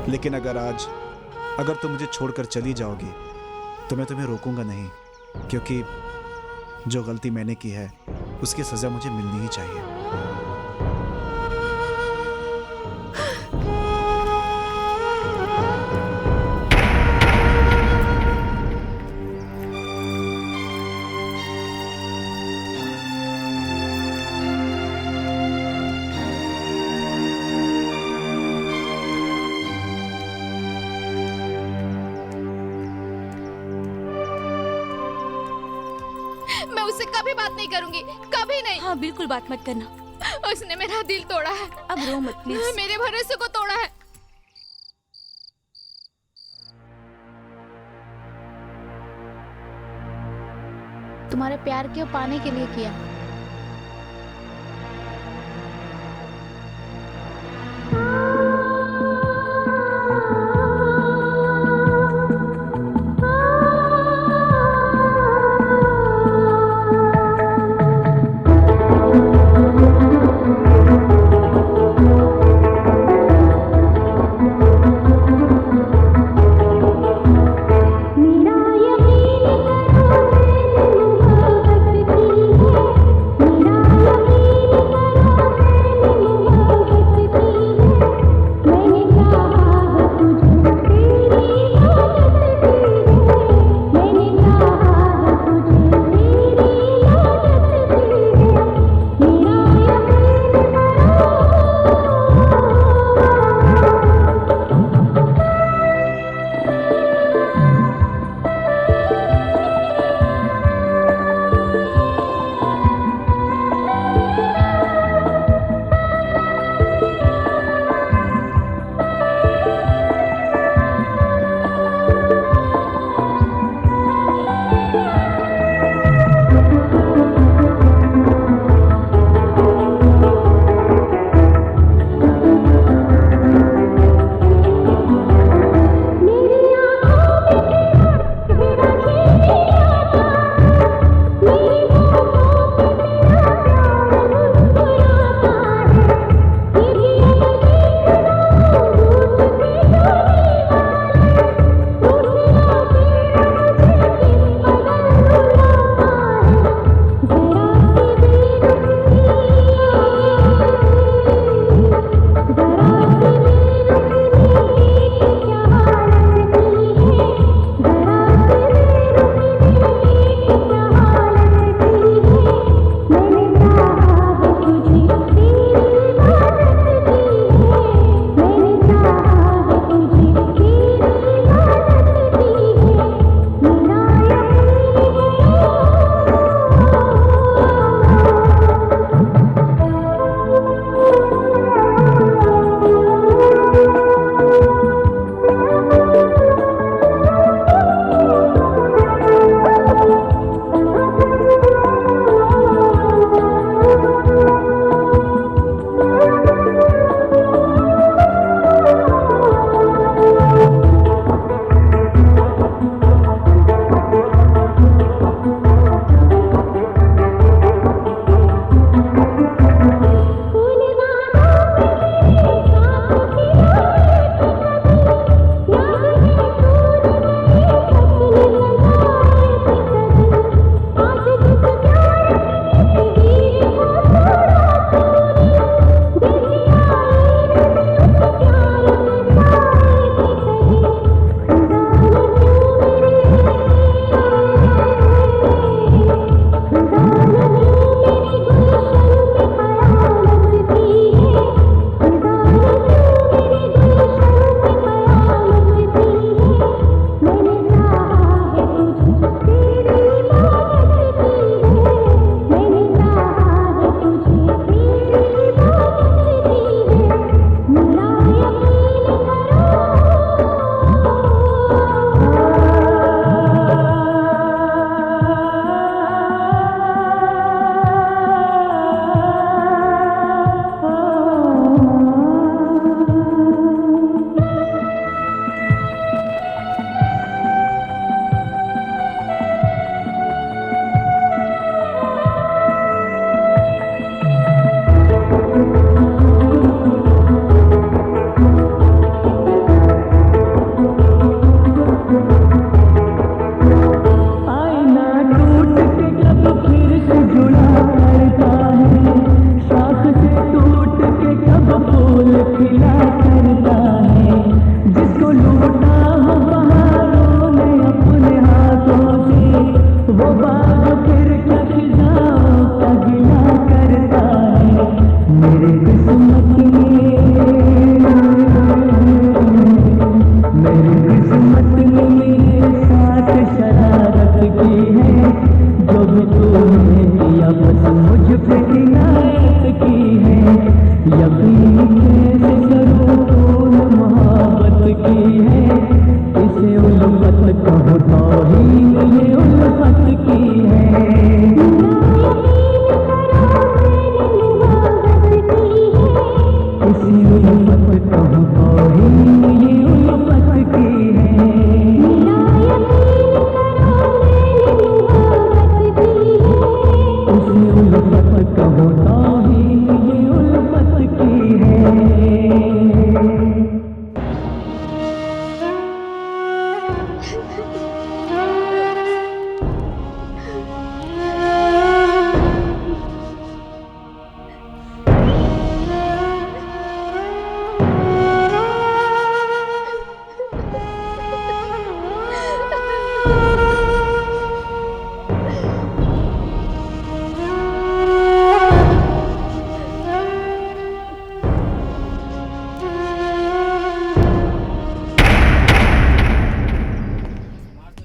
लेकिन अगर तुम मुझे छोड़कर चली जाओगी तो मैं तुम्हें रोकूंगा नहीं, क्योंकि जो गलती मैंने की है उसकी सजा मुझे मिलनी ही चाहिए। मैं उससे कभी बात नहीं करूंगी, कभी नहीं। हाँ बिल्कुल बात मत करना। उसने मेरा दिल तोड़ा है। अब रो मत प्लीज। मेरे भरोसे को तोड़ा है। तुम्हारे प्यार के पाने के लिए किया। मेरा यकीन करो, मैं मोहब्बत की है।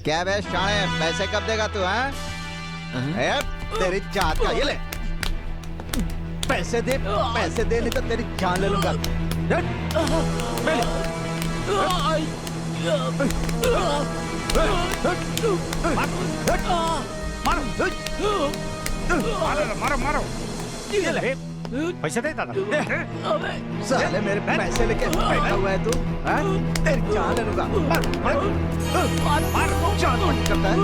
क्या बे शाणे, पैसे कब देगा तू? हैं? तेरी जात का, ये ले पैसे दे नहीं तो तेरी जान ले लूंगा। मारो मारो, ये ले पैसे दे दादा। साले मेरे पैसे लेके बैठा हुआ है तू? तेरी जान ले लूंगा। मार जान मत करता है।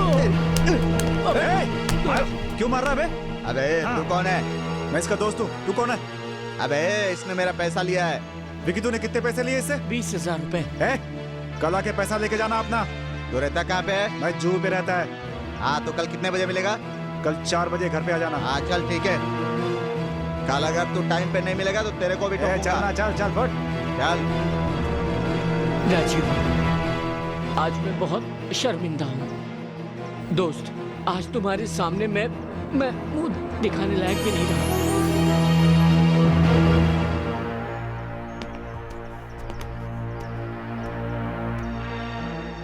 क्यों मार रहा है बे? अबे तू कौन है? मैं इसका दोस्त हूँ। तू कौन है? अबे इसने मेरा पैसा लिया है। विकी तूने कितने पैसे लिए इससे? 20,000 रुपए। कल आके पैसा लेके जाना अपना। तू रहता कहाँ पे है? मैं जू पे रहता है। हाँ तो कल कितने बजे मिलेगा? कल 4 बजे घर पे आ जाना। हाँ चल ठीक है। कल अगर तू टाइम पे नहीं मिलेगा तो तेरे को भी ठोकूंगा। चल चल फट चल। राजीव, आज मैं बहुत शर्मिंदा हूँ। दोस्त, आज तुम्हारे सामने मैं मुंह दिखाने लायक भी नहीं रहा।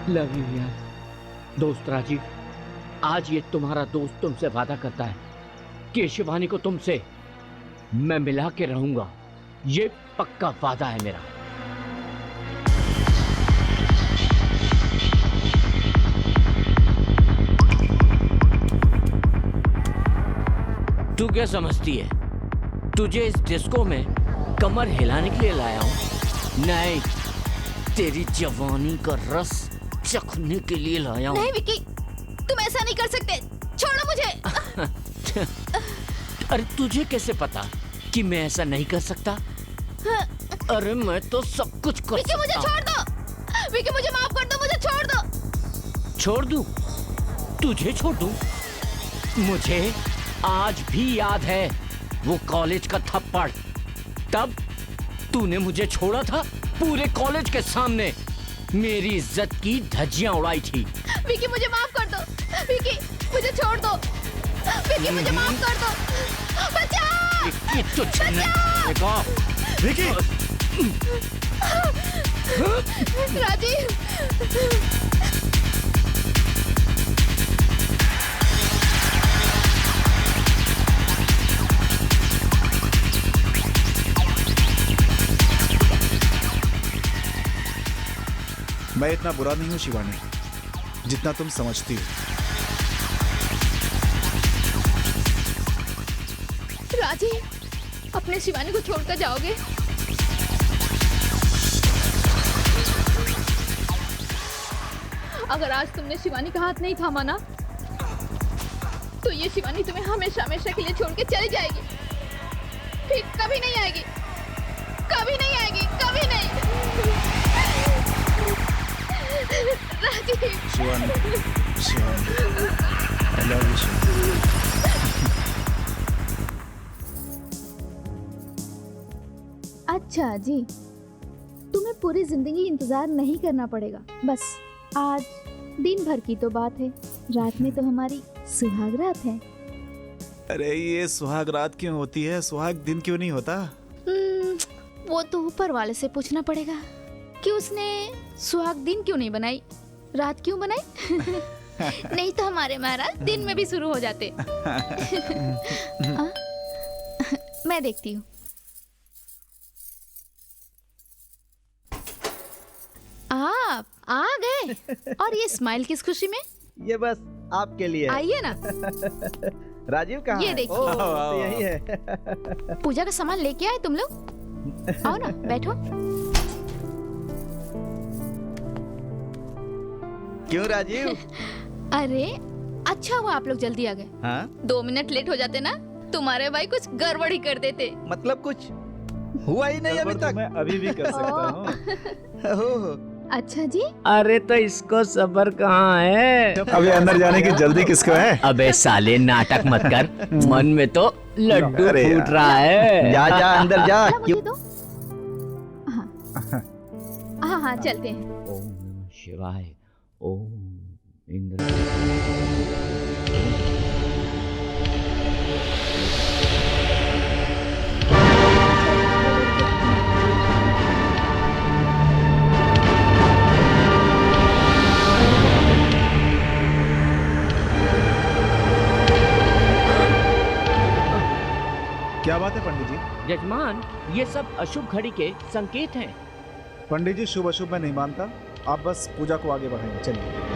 लव यू यार। दोस्त राजीव, आज ये तुम्हारा दोस्त तुमसे वादा करता है कि शिवानी को तुमसे मैं मिला के रहूंगा। ये पक्का वादा है मेरा। तू क्या समझती है? तुझे इस डिस्को में कमर हिलाने के लिए लाया हूं? नहीं, तेरी जवानी का रस चखने के लिए लाया हूं। नहीं विकी, तुम ऐसा नहीं कर सकते। छोड़ो मुझे। अरे तुझे कैसे पता कि मैं ऐसा नहीं कर सकता? अरे मैं तो सब कुछ कर विकी, मुझे छोड़ दो। विकी, मुझे माफ कर दो, मुझे छोड़ दो। छोड़ दूं? तुझे छोड़ दूं? मुझे आज भी याद है वो कॉलेज का थप्पड़। तब तूने मुझे छोड़ा था पूरे कॉलेज के सामने, मेरी इज्जत की धज्जियां उड़ाई थी। विकी, मुझे माफ कर दो। विकी, मुझे छोड़ दो। विकी, मुझे माफ कर दो। बचाओ! विकी, तुझे देखो। विकी! राजीव! मैं इतना बुरा नहीं हूँ शिवानी, जितना तुम समझती हो। राजीव, अपने शिवानी को छोड़कर जाओगे? अगर आज तुमने शिवानी का हाथ नहीं थामा ना, तो ये शिवानी तुम्हें हमेशा हमेशा के लिए छोड़ के चली जाएगी। फिर कभी नहीं आएगी, कभी नहीं आएगी, कभी नहीं। Rajiv! Shivani, Shivani, I love you, Shivani. अच्छा जी, तुम्हें पूरी जिंदगी इंतजार नहीं करना पड़ेगा। बस आज दिन भर की तो बात है, रात में तो हमारी सुहाग रात है। अरे ये सुहाग रात क्यों होती है? सुहाग दिन क्यों नहीं होता? वो तो ऊपर वाले से पूछना पड़ेगा। कि उसने सुहाग दिन क्यों नहीं बनाई, रात क्यों बनाई? नहीं तो हमारे महाराज दिन में भी शुरू हो जाते। मैं देखती हूँ। आप आ गए और ये स्माइल किस खुशी में? ये बस आपके लिए। आइए ना। राजीव कहाँ ये है? देखिए। ओह, तो यही है। पूजा का सामान लेके आए तुम लोग? आओ ना, बैठो। क्यों राजीव? अरे अच्छा हुआ आप लोग जल्दी आ गए। हाँ? 2 मिनट लेट हो जाते ना, तुम्हारे भाई कुछ गड़बड़ ही कर देते। मतलब कुछ हुआ ही नहीं अभी गड़बड़ तो तक। मैं अभी भी कर सकता हूँ। ओह, अच्छा जी। अरे तो इसको सबर कहाँ है? अभी अंदर जाने की जल्दी किसको है? अबे साले नाटक मत कर, मन में तो लड्डू अरे फूट यार। रहा है। जा जा अंदर जा। मुझे क्यों? दो। हाँ हाँ चलते हैं। ओम नमः शिवाय। ओम इंद्र। क्या बात है पंडित जी? यजमान, ये सब अशुभ घड़ी के संकेत हैं। पंडित जी शुभ अशुभ में नहीं मानता, आप बस पूजा को आगे बढ़ाइए। चलिए।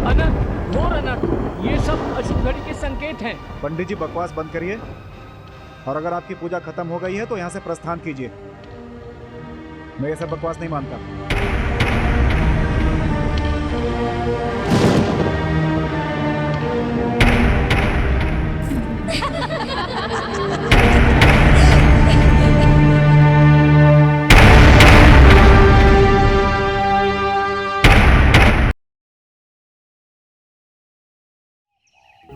अनर्थ, घोर अनर्थ, ये सब अशुभ घड़ी के संकेत हैं। पंडित जी बकवास बंद करिए, और अगर आपकी पूजा खत्म हो गई है तो यहाँ से प्रस्थान कीजिए। मैं ये सब बकवास नहीं मानता।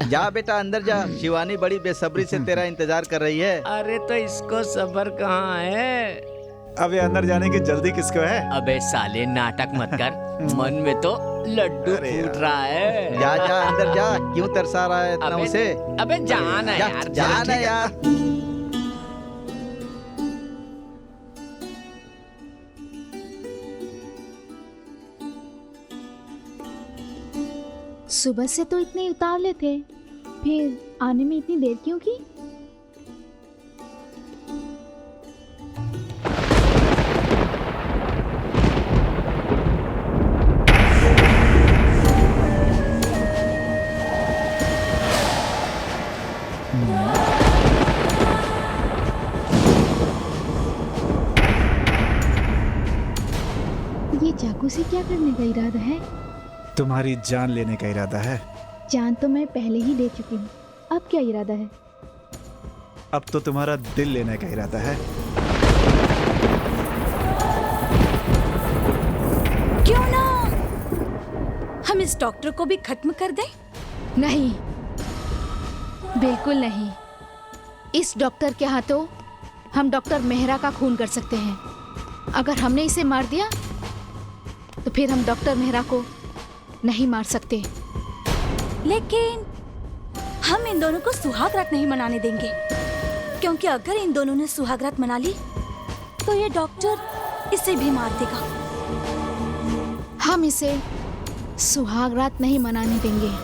जा बेटा अंदर जा, शिवानी बड़ी बेसब्री से तेरा इंतजार कर रही है। अरे तो इसको सबर कहाँ है? अभी अंदर जाने की जल्दी किसको है? अबे साले नाटक मत कर, मन में तो लड्डू अरे फूट यार। रहा है। जा जा अंदर जा, क्यों तरसा रहा है इतना अबे- उसे? अबे जाना जा, यार, जाना यार। सुबह से तो इतने उतावले थे, फिर आने में इतनी देर क्यों की? ये चाकू से क्या करने का इरादा है? तुम्हारी जान लेने का इरादा है। जान तो मैं पहले ही ले चुकी हूँ, अब क्या इरादा है? अब तो तुम्हारा दिल लेने का इरादा है। क्यों ना हम इस डॉक्टर को भी खत्म कर दें? नहीं, बिल्कुल नहीं। इस डॉक्टर के हाथों हम डॉक्टर मेहरा का खून कर सकते हैं। अगर हमने इसे मार दिया तो फिर हम डॉक्टर मेहरा को नहीं मार सकते। लेकिन हम इन दोनों को सुहाग रात नहीं मनाने देंगे, क्योंकि अगर इन दोनों ने सुहाग रात मना ली तो ये डॉक्टर इसे भी मार देगा। हम इसे सुहाग रात नहीं मनाने देंगे।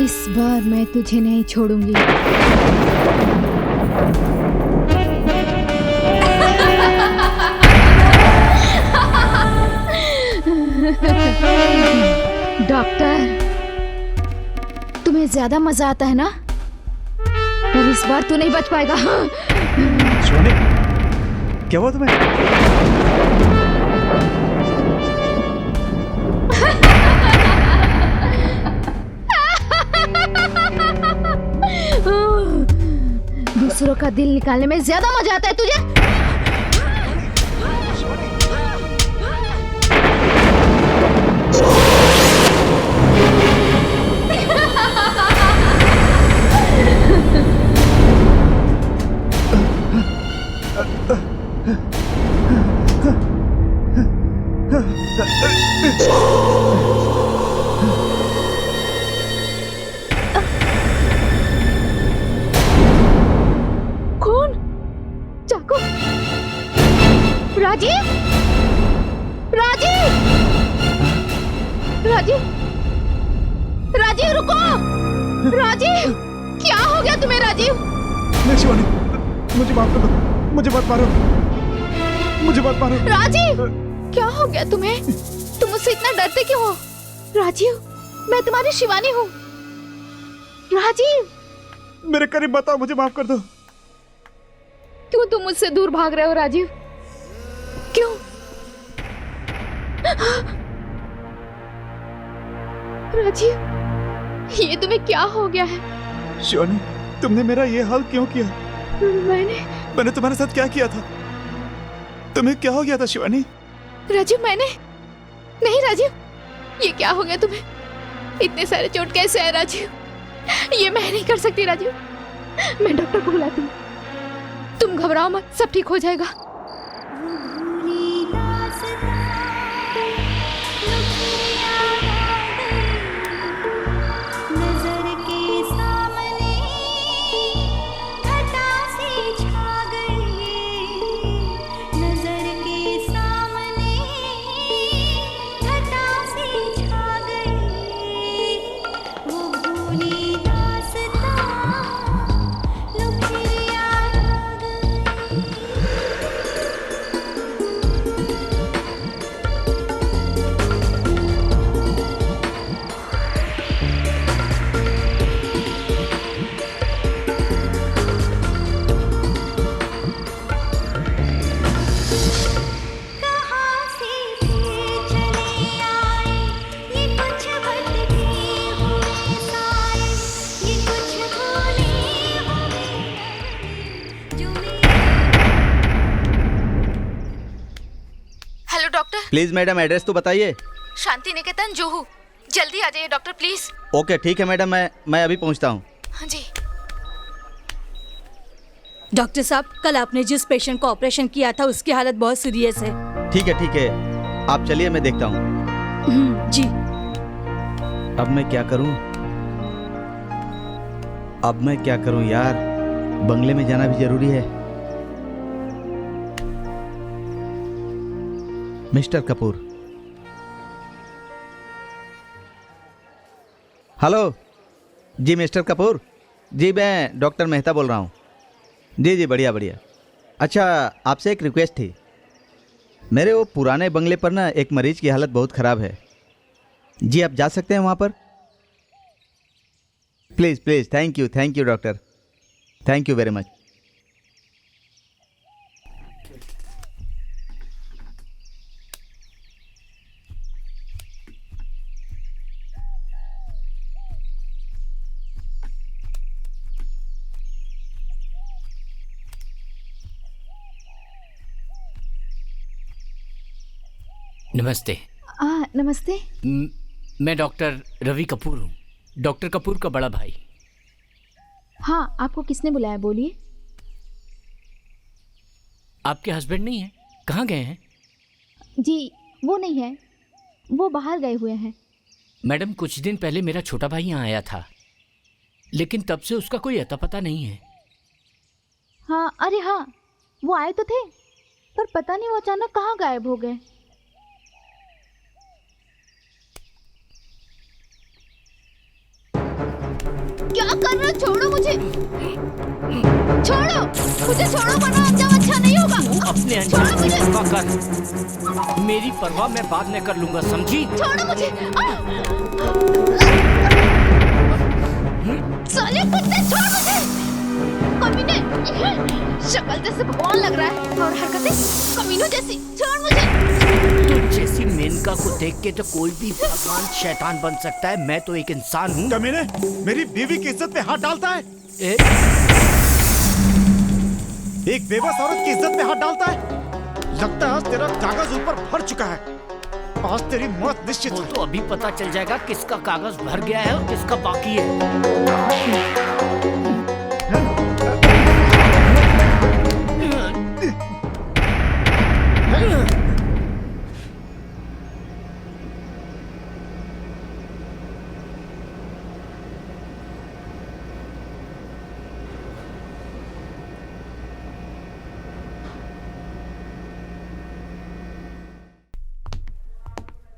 इस बार मैं तुझे नहीं छोड़ूंगी। डॉक्टर, तुम्हें ज्यादा मजा आता है ना? पर इस बार तू नहीं बच पाएगा। शिवानी, क्या हुआ तुम्हें? दूसरों का दिल निकालने में ज्यादा मजा आता है तुझे? खून, चाकू, राजीव, राजीव, राजीव, राजीव रुको, राजीव, क्या हो गया तुम्हें राजीव? नहीं शिवानी, मुझे माफ कर दो, मुझे मत मारो, मुझे मत मारो। राजीव, क्या हो गया तुम्हें? तुम मुझसे इतना डरते क्यों हो? राजीव, मैं तुम्हारी शिवानी हूँ। राजीव, मेरे करीब बताओ, मुझे माफ कर दो। क्यों तुम मुझसे दूर भाग रहे हो राजीव? क्यों? राजीव, ये तुम्हें क्या हो गया है? शिवानी, तुमने मेरा ये हाल क्यों किया? मैंने तुम्हारे साथ क्या किया था? तुम्हें क्या हो गया था शिवानी? राजीव, मैंने नहीं। राजीव, ये क्या हो गया तुम्हें? इतने सारे चोट कैसे है राजीव? ये मैं नहीं कर सकती राजीव। मैं डॉक्टर को बुलाती हूँ। तुम घबराओ मत, सब ठीक हो जाएगा। प्लीज मैडम, एड्रेस तो बताइए। शांति निकेतन, जुहू। जल्दी आ जाइए डॉक्टर प्लीज। ओके ठीक है मैडम, मैं अभी पहुंचता हूँ। हाँ जी। डॉक्टर साहब, कल आपने जिस पेशेंट को ऑपरेशन किया था उसकी हालत बहुत सीरियस है। ठीक है, आप चलिए, मैं देखता हूँ। जी। अब मैं क्या करूँ यार, बंगले में जाना भी जरूरी है। मिस्टर कपूर। हेलो जी मिस्टर कपूर जी, मैं डॉक्टर मेहता बोल रहा हूँ। जी बढ़िया। अच्छा, आपसे एक रिक्वेस्ट थी। मेरे वो पुराने बंगले पर ना एक मरीज की हालत बहुत ख़राब है जी, आप जा सकते हैं वहाँ पर? Please. Thank you doctor, thank you very much. नमस्ते। नमस्ते। मैं डॉक्टर रवि कपूर हूँ, डॉक्टर कपूर का बड़ा भाई। हाँ, आपको किसने बुलाया? बोलिए। आपके हस्बैंड नहीं है? कहाँ गए हैं? जी, वो नहीं है, वो बाहर गए हुए हैं। मैडम, कुछ दिन पहले मेरा छोटा भाई यहाँ आया था, लेकिन तब से उसका कोई अता पता नहीं है। हाँ, अरे हाँ, वो आए तो थे, पर पता नहीं वो अचानक कहाँ गायब हो गए। क्या कर रहे हो? छोड़ो मुझे। मुझे, छोड़ो मुझे, छोड़ो वरना अंजाम अच्छा नहीं होगा। अपने अंजाम की परवाह कर, मेरी परवाह मैं बाद में कर लूंगा, समझी? छोड़ो मुझे। साले कुत्ते, छोड़ मुझे। कमीने, शक्ल जैसे भगवान लग रहा है और हरकतें कमीनों जैसी। छोड़ मुझे। तुझ जैसी मेनका को देख के तो कोई भी भगवान शैतान बन सकता है, मैं तो एक इंसान हूँ। कमीने, मेरी बीवी की इज्जत पे हाथ डालता है। एक बेबस औरत की इज्जत पे हाथ डालता है। लगता है आज तेरा कागज ऊपर भर चुका है। आज तेरी मौत निश्चित वो है। तो अभी पता चल जाएगा किसका कागज भर गया है और किसका बाकी है।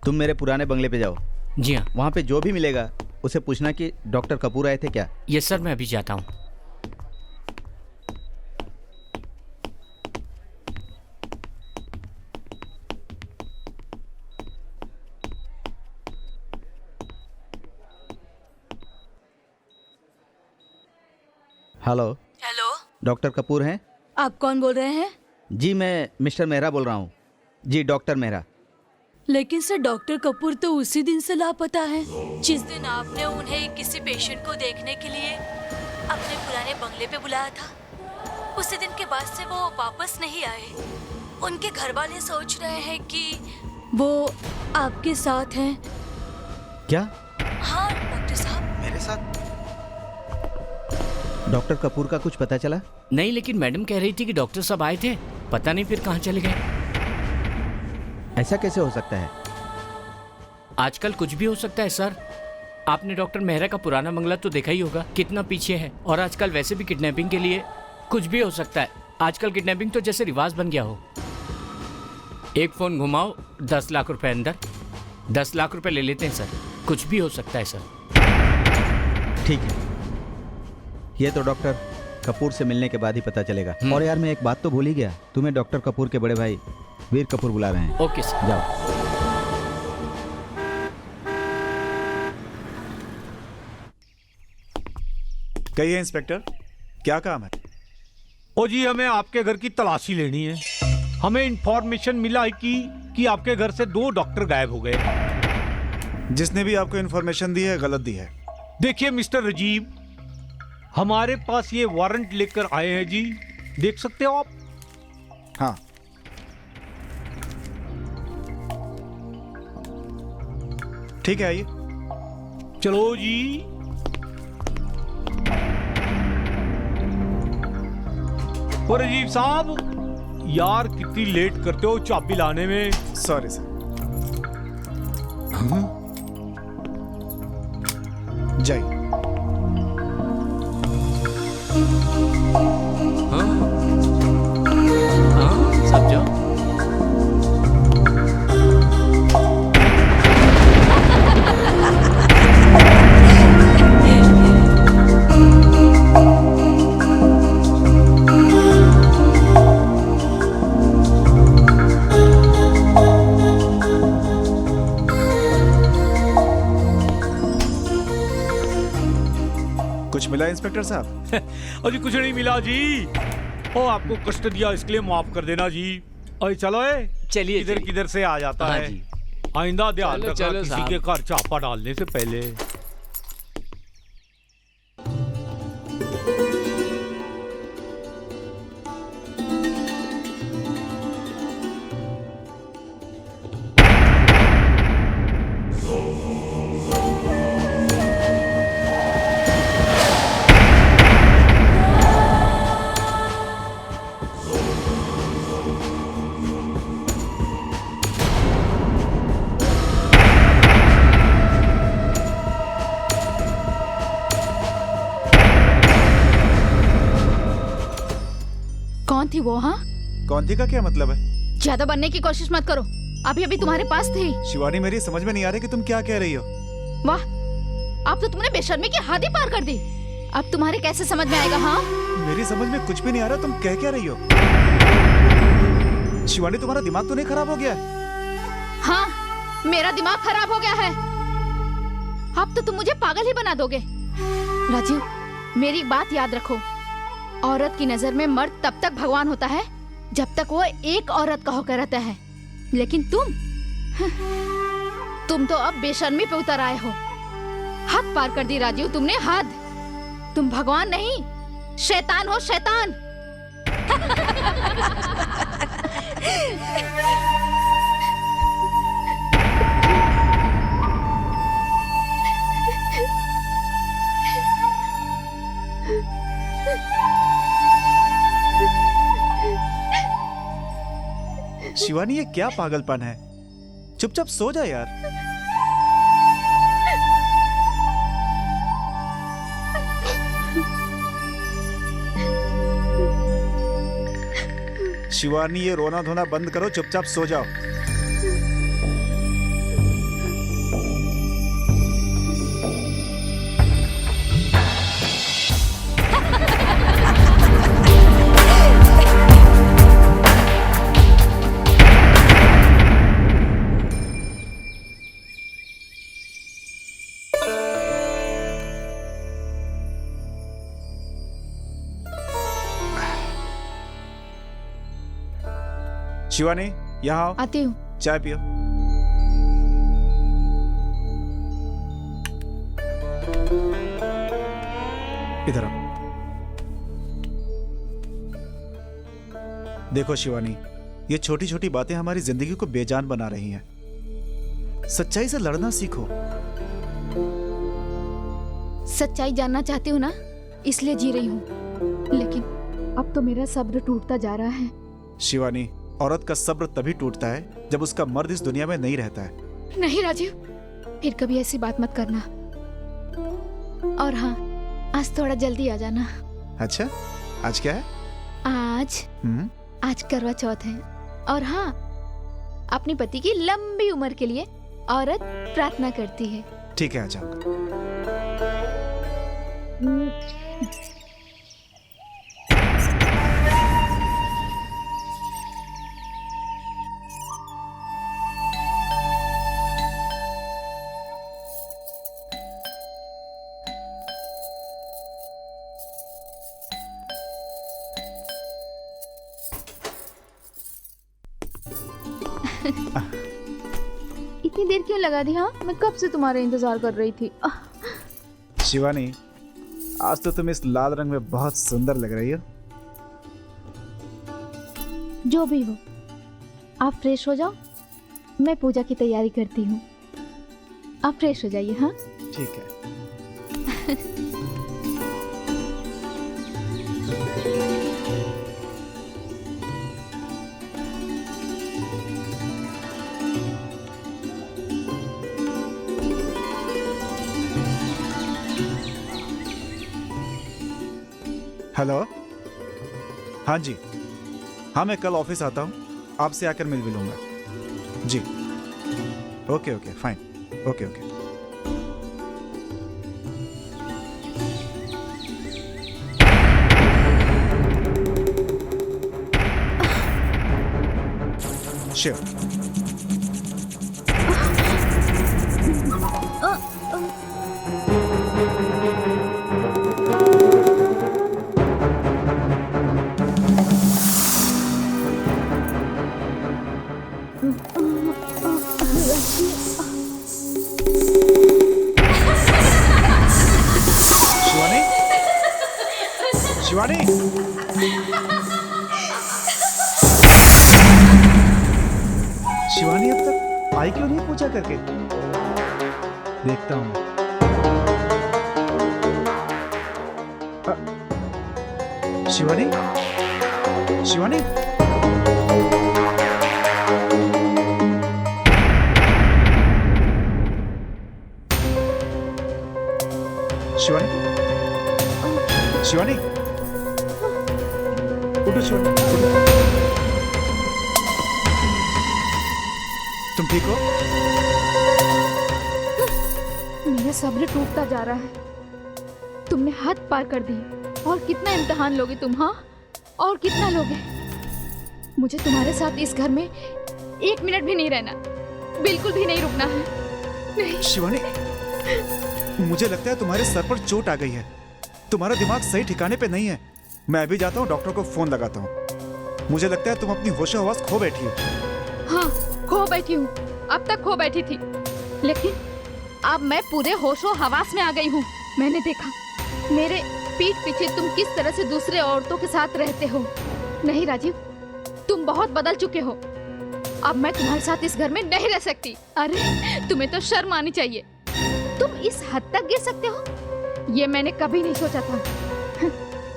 तुम मेरे पुराने बंगले पे जाओ। जी हाँ। वहाँ पे जो भी मिलेगा उसे पूछना कि डॉक्टर कपूर आए थे क्या। यस सर, मैं अभी जाता हूँ। हेलो। हेलो, डॉक्टर कपूर हैं? आप कौन बोल रहे हैं? जी मैं मिस्टर मेहरा बोल रहा हूँ। जी डॉक्टर मेहरा। लेकिन सर, डॉक्टर कपूर तो उसी दिन से लापता है जिस दिन आपने उन्हें किसी पेशेंट को देखने के लिए अपने पुराने बंगले पे बुलाया था। उसी दिन के बाद से वो वापस नहीं आए। उनके घर वाले सोच रहे हैं कि वो आपके साथ हैं। क्या? हाँ डॉक्टर साहब। मेरे साथ? डॉक्टर कपूर का कुछ पता चला? नहीं, लेकिन मैडम कह रही थी कि डॉक्टर साहब आए थे, पता नहीं फिर कहाँ चले गए। ऐसा कैसे हो सकता है? आजकल कुछ भी हो सकता है सर। आपने डॉक्टर मेहरा का पुराना बंगला तो देखा ही होगा, कितना पीछे है। और आजकल वैसे भी किडनैपिंग के लिए कुछ भी हो सकता है। आजकल किडनैपिंग तो जैसे रिवाज बन गया हो। एक फोन घुमाओ, 10 लाख रुपए अंदर। 10 लाख रुपए ले लेते हैं सर, कुछ भी हो सकता है सर। ठीक है, ये तो डॉक्टर कपूर से मिलने के बाद ही पता चलेगा। और यार मैं एक बात तो भूल ही गया, तुम्हें डॉक्टर कपूर के बड़े भाई वीर कपूर बुला रहे हैं। ओके सर, जाओ। कहिए इंस्पेक्टर, क्या काम है? ओ जी, हमें आपके घर की तलाशी लेनी है। हमें इंफॉर्मेशन मिला है कि आपके घर से 2 डॉक्टर गायब हो गए। जिसने भी आपको इन्फॉर्मेशन दी है गलत दी है। देखिए मिस्टर रजीब, हमारे पास ये वारंट लेकर आए हैं जी, देख सकते हो आप। हाँ, ठीक है, आइए। चलो जी। और रजीब साहब, यार कितनी लेट करते हो चाबी लाने में। Sorry sir. जाइए। हाँ सब जाओ। कुछ मिला इंस्पेक्टर साहब? अजी कुछ नहीं मिला जी। ओ आपको कष्ट दिया इसके लिए माफ कर देना जी। अरे चलो चलिए, किधर किधर से आ जाता हाँ है जी। आइंदा ध्यान चलो, रखना चलो किसी साहब। के घर चापा डालने से पहले। कौन थी वो? हाँ, कौन थी का क्या मतलब है? ज्यादा बनने की कोशिश मत करो, अभी अभी तुम्हारे पास थी। शिवानी, मेरी समझ में नहीं आ रही कि तुम क्या कह रही हो। वाह, आप तो तुमने बेशर्मी की हद ही पार कर दी। अब तुम्हारे कैसे समझ में आएगा? हाँ, मेरी समझ में कुछ भी नहीं आ रहा, तुम कह क्या रही हो? शिवानी, तुम्हारा दिमाग तो नहीं खराब हो गया? हाँ, मेरा दिमाग खराब हो गया है। अब तो तुम मुझे पागल ही बना दोगे। राजीव, मेरी बात याद रखो, औरत की नजर में मर्द तब तक भगवान होता है जब तक वो एक औरत का होकर रहता है, लेकिन तुम तो अब बेशर्मी पे उतर आए हो। हद पार कर दी राजीव तुमने, हद। तुम भगवान नहीं, शैतान हो, शैतान। शिवानी, ये क्या पागलपन है? चुपचाप सो जा यार। शिवानी, ये रोना धोना बंद करो, चुपचाप सो जाओ। शिवानी, यहाँ आओ। आती हूँ। चाय पियो। इधर आओ। देखो शिवानी, ये छोटी छोटी बातें हमारी जिंदगी को बेजान बना रही हैं। सच्चाई से लड़ना सीखो। सच्चाई जानना चाहती हूँ ना, इसलिए जी रही हूँ, लेकिन अब तो मेरा सब्र टूटता जा रहा है। शिवानी, औरत का सब्र तभी टूटता है जब उसका मर्द इस दुनिया में नहीं रहता है। नहीं राजीव, फिर कभी ऐसी बात मत करना। और हाँ, आज थोड़ा जल्दी आ जाना। अच्छा, आज क्या है? आज करवा चौथ है। और हाँ, अपनी पति की लंबी उम्र के लिए औरत प्रार्थना करती है। ठीक है, आ जाऊंगा। इतनी देर क्यों लगा दी? हाँ, मैं कब से तुम्हारा इंतजार कर रही थी। शिवानी, आज तो तुम इस लाल रंग में बहुत सुंदर लग रही हो। जो भी हो, आप फ्रेश हो जाओ, मैं पूजा की तैयारी करती हूँ। आप फ्रेश हो जाइए। हाँ, ठीक है। हेलो। हाँ जी, हाँ मैं कल ऑफिस आता हूँ, आपसे आकर मिल भी लूँगा। जी, okay okay, fine, okay okay. Sure. Shivani, Shivani अब तक आई क्यों नहीं पूजा करके? देखता हूं। शिवानी, शिवानी, शिवानी, शिवानी, उठो शिवानी, उठो। तुम ठीक हो? मेरा सब्र टूटता जा रहा है। तुमने हद पार कर दी। और कितना इम्तिहान लोगे तुम? हाँ, और कितना लोगे? मुझे तुम्हारे साथ इस घर में 1 मिनट भी नहीं रहना, बिल्कुल भी नहीं रुकना है। नहीं। शिवानी, मुझे लगता है तुम्हारे सर पर चोट आ गई है, तुम्हारा दिमाग सही ठिकाने पे नहीं है। मैं अभी जाता हूँ, डॉक्टर को फोन लगाता हूँ। मुझे लगता है तुम अपनी होशो हवास खो बैठी हो। हाँ, खो बैठी हूँ, अब तक खो बैठी थी, लेकिन अब मैं पूरे होशो हवास में आ गई हूँ। मैंने देखा मेरे पीठ पीछे तुम किस तरह से दूसरे औरतों के साथ रहते हो। नहीं राजीव, तुम बहुत बदल चुके हो। अब मैं तुम्हारे साथ इस घर में नहीं रह सकती। अरे तुम्हें तो शर्म आनी चाहिए, तुम इस हद तक गिर सकते हो, ये मैंने कभी नहीं सोचा था।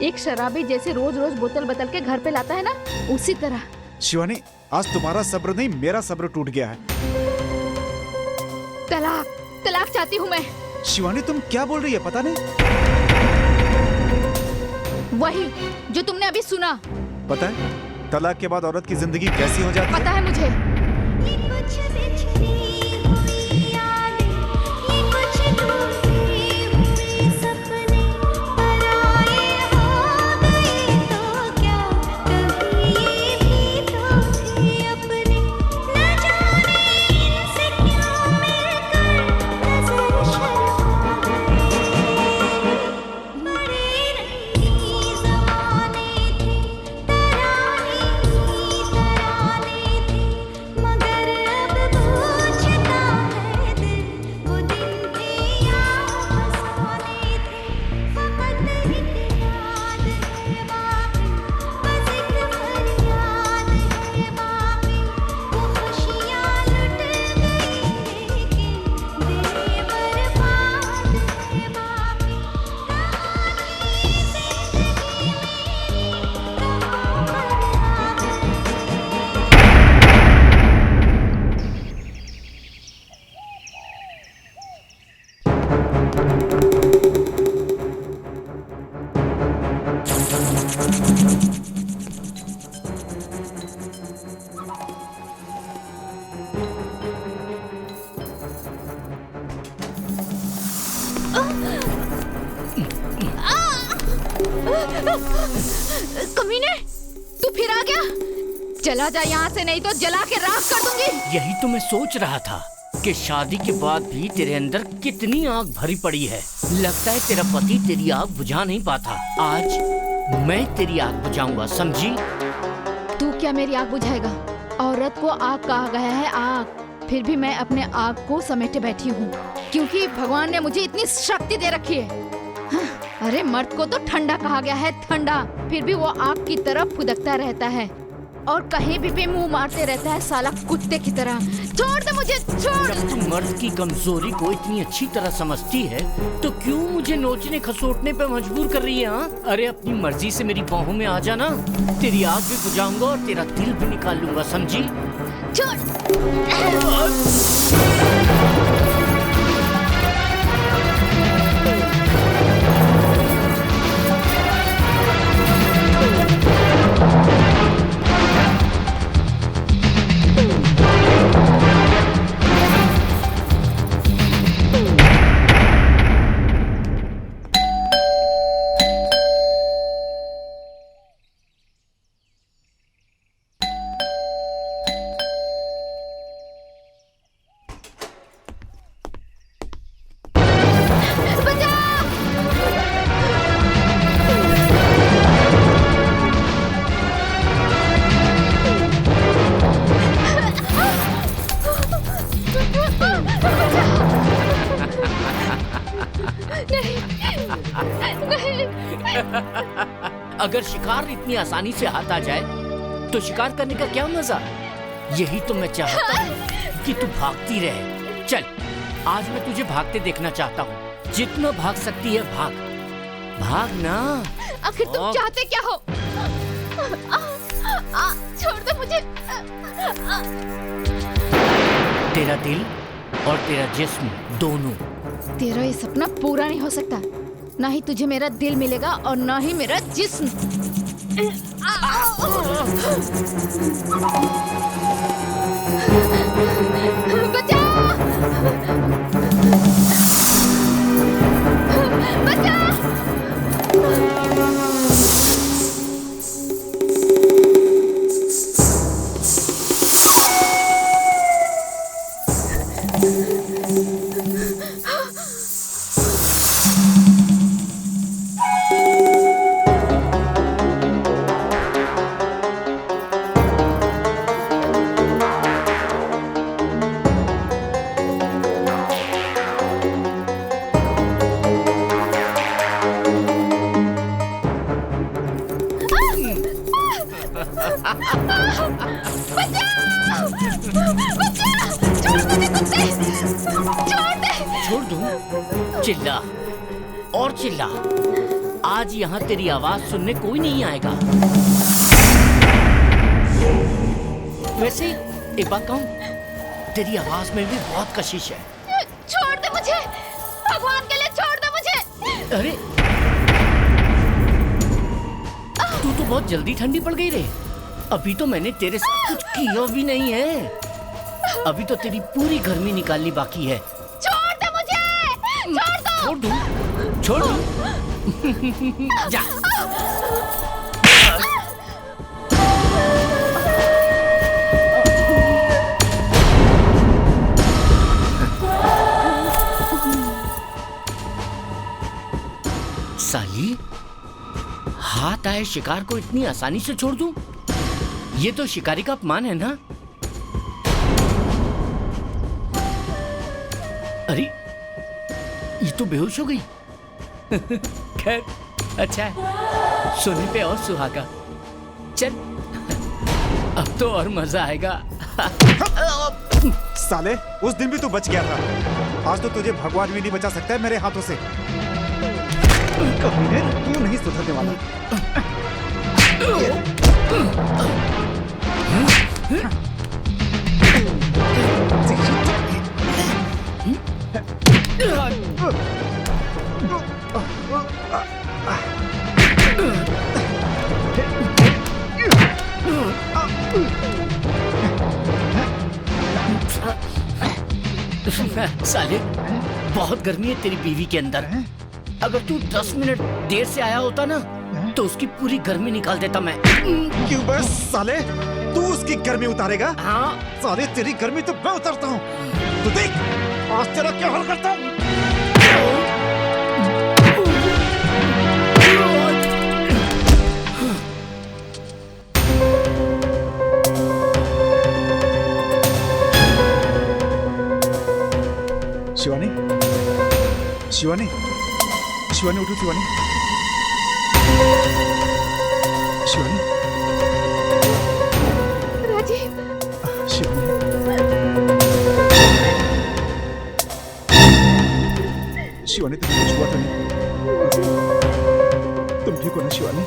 एक शराबी जैसे रोज रोज बोतल बदल के घर पे लाता है ना, उसी तरह। शिवानी, आज तुम्हारा सब्र नहीं, मेरा सब्र टूट गया है। तलाक, तलाक चाहती हूँ मैं। शिवानी, तुम क्या बोल रही है? पता नहीं। वही जो तुमने अभी सुना। पता है तलाक के बाद औरत की जिंदगी कैसी हो जाती है? पता है मुझे। कमीने, तू फिर आ गया? चला जा यहाँ से, नहीं तो जला के राख कर दूंगी। यही तो मैं सोच रहा था कि शादी के बाद भी तेरे अंदर कितनी आग भरी पड़ी है। लगता है तेरा पति तेरी आग बुझा नहीं पाता। आज मैं तेरी आग बुझाऊंगा, समझी? तू क्या मेरी आग बुझाएगा? औरत को आग कहा गया है, आग। फिर भी मैं अपने आग को समेटे बैठी हूँ, क्योंकि भगवान ने मुझे इतनी शक्ति दे रखी है। अरे मर्द को तो ठंडा कहा गया है, ठंडा, फिर भी वो आग की तरफ फुदकता रहता है और कहीं भी मुंह मारते रहता है, साला कुत्ते की तरह। छोड़ दे मुझे, छोड़। जब तू मर्द की कमजोरी को इतनी अच्छी तरह समझती है तो क्यों मुझे नोचने खसोटने पे मजबूर कर रही है? हाँ, अरे अपनी मर्जी से मेरी बाहों में आ जाना, तेरी आग भी बुझाऊंगा और तेरा दिल भी निकाल लूंगा, समझी? अगर शिकार इतनी आसानी से हाथ आ जाए तो शिकार करने का क्या मजा? यही तो मैं चाहता हूँ कि तू भागती रहे। चल, आज मैं तुझे भागते देखना चाहता हूँ। जितना भाग सकती है भाग, भाग ना। आखिर तुम चाहते क्या हो? छोड़ दो मुझे। तेरा दिल और तेरा जिस्म दोनों। तेरा ये सपना पूरा नहीं हो सकता। ना ही तुझे मेरा दिल मिलेगा और ना ही मेरा जिस्म। बचा! बचा! दूं? चिल्ला और चिल्ला। आज यहाँ तेरी आवाज सुनने कोई नहीं आएगा। वैसे एक बात कहूं, तेरी आवाज में भी बहुत कशिश है। छोड़ दे मुझे, भगवान के लिए छोड़ दे मुझे। अरे तू तो बहुत जल्दी ठंडी पड़ गई रे। अभी तो मैंने तेरे साथ कुछ किया भी नहीं है। अभी तो तेरी पूरी गर्मी निकालनी बाकी है। छोड़ दे मुझे, छोड़ दो। छोड़ दूं? जा। साली, हाथ आए शिकार को इतनी आसानी से छोड़ दूं? ये तो शिकारी का अपमान है ना? अरे ये तो बेहोश हो गई। खैर अच्छा है, सोने पे और सुहागा। चल अब तो और मजा आएगा। साले, उस दिन भी तू बच गया था, आज तो तुझे भगवान भी नहीं बचा सकता है मेरे हाथों से। कभी तू नहीं सुधरने वाला। साले, बहुत गर्मी है तेरी बीवी के अंदर। अगर तू 10 मिनट देर से आया होता ना, तो उसकी पूरी गर्मी निकाल देता मैं। क्यों बस साले, तू उसकी गर्मी उतारेगा? हाँ साले, तेरी गर्मी तो मैं उतारता हूँ। तू देख आज तेरा क्या हाल करता हूँ। शिवानी, शिवानी, शिवानी उठो। शिवानी, शिवानी, राजीव, शिवानी, शिवानी, तुम कुछ हुआ तो नहीं? तुम ठीक हो ना शिवानी?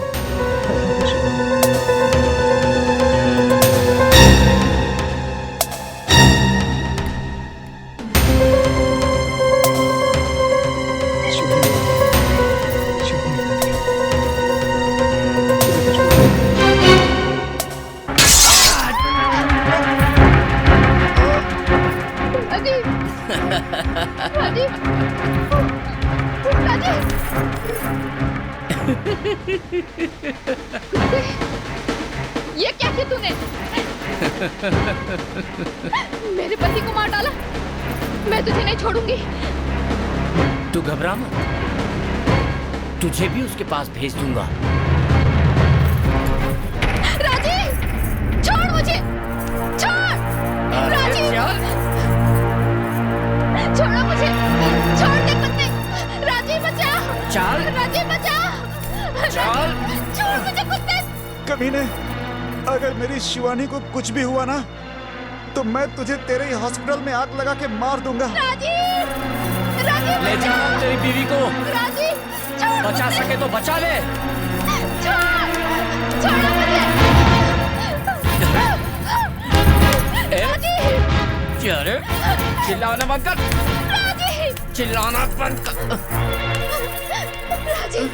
ये क्या किया तूने? मेरे पति को मार डाला। मैं तुझे नहीं छोड़ूंगी। तू घबरा मत, तुझे भी उसके पास भेज दूंगा। राजीव, छोड़ मुझे, छोड़। राजीव, छोड़ो मुझे, छोड़ दे कुत्ते। राजीव बचा, चल राजीव बचा, चल। छोड़ मुझे कुत्ते। कमीने, अगर मेरी शिवानी को कुछ भी हुआ ना, तो मैं तुझे तेरे ही हॉस्पिटल में आग लगा के मार दूंगा। राजीव, राजीव ले जा तेरी बीवी को। राजीव, छोड़ बचा मुझे। सके तो बचा ले। छोड़, छोड़ो मुझे। राजीव, अरे चिल्लाना बंद कर। राजीव, चिल्लाना बंद कर। राजीव,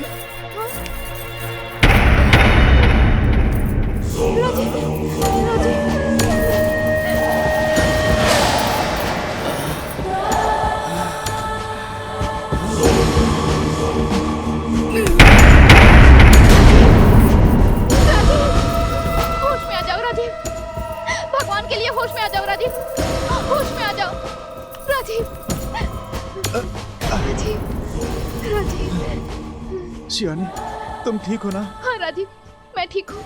राजीव, राजीव। होश में आ जाओ राजीव, भगवान के लिए होश में आ जाओ राजीव, होश में आ जाओ राजीव, राजीव, राजीव। शिवानी, तुम ठीक हो ना? हाँ राजीव, मैं ठीक हूँ।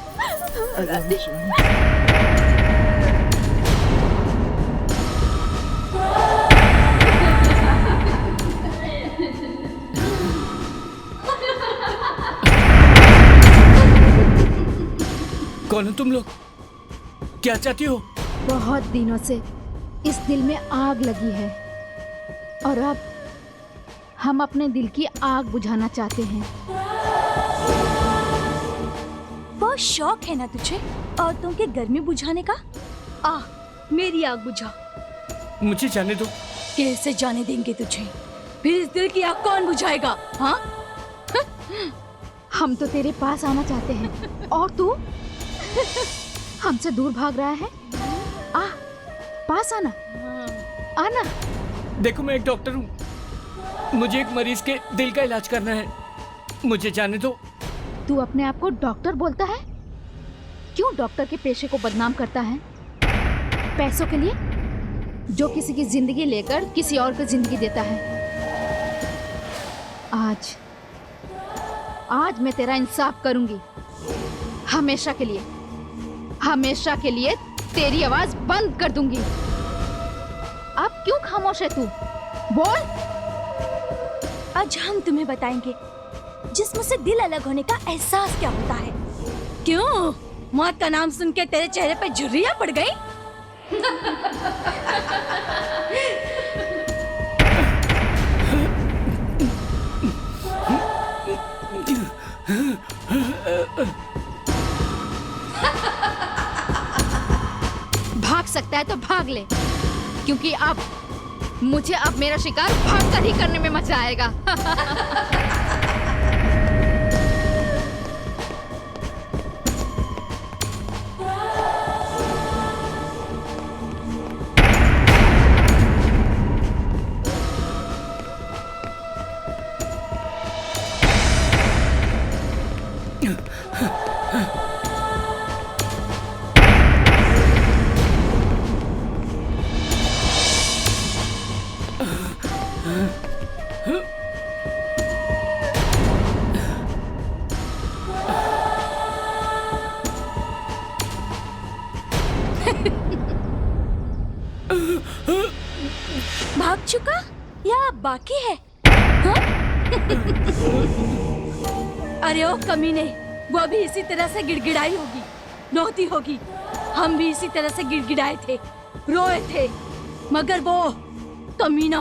कौन हो तुम लोग? क्या चाहती हो? बहुत दिनों से इस दिल में आग लगी है और अब हम अपने दिल की आग बुझाना चाहते हैं। बहुत शौक है ना तुझे औरतों के गर्मी बुझाने का? आ, मेरी आग बुझा। मुझे जाने दो। कैसे जाने देंगे तुझे? फिर इस दिल की आग कौन बुझाएगा? हाँ? हम तो तेरे पास आना चाहते हैं और तू हमसे दूर भाग रहा है। आ, पास आना, आना। देखो मैं एक डॉक्टर हूँ, मुझे एक मरीज के दिल का इलाज करना है, मुझे जाने दो। तू अपने आप को डॉक्टर बोलता है? क्यों डॉक्टर के पेशे को बदनाम करता है? पैसों के लिए, जो किसी की जिंदगी लेकर किसी और को जिंदगी देता है। आज मैं तेरा इंसाफ करूंगी। हमेशा के लिए तेरी आवाज बंद कर दूंगी। अब क्यों खामोश है तू? बोल। आज हम तुम्हें बताएंगे जिस्म से दिल अलग होने का एहसास क्या होता है। क्यों मौत का नाम सुन के तेरे चेहरे पे झुर्रियां पड़ गई? भाग सकता है तो भाग ले, क्योंकि अब मुझे मेरा शिकार भागकर ही करने में मजा आएगा। भाग चुका या बाकी है? हाँ? अरे ओ कमीने, वो भी इसी तरह से गिड़गिड़ाई होगी, रोती होगी। हम भी इसी तरह से गिड़गिड़ाए थे, रोए थे, मगर वो कमीना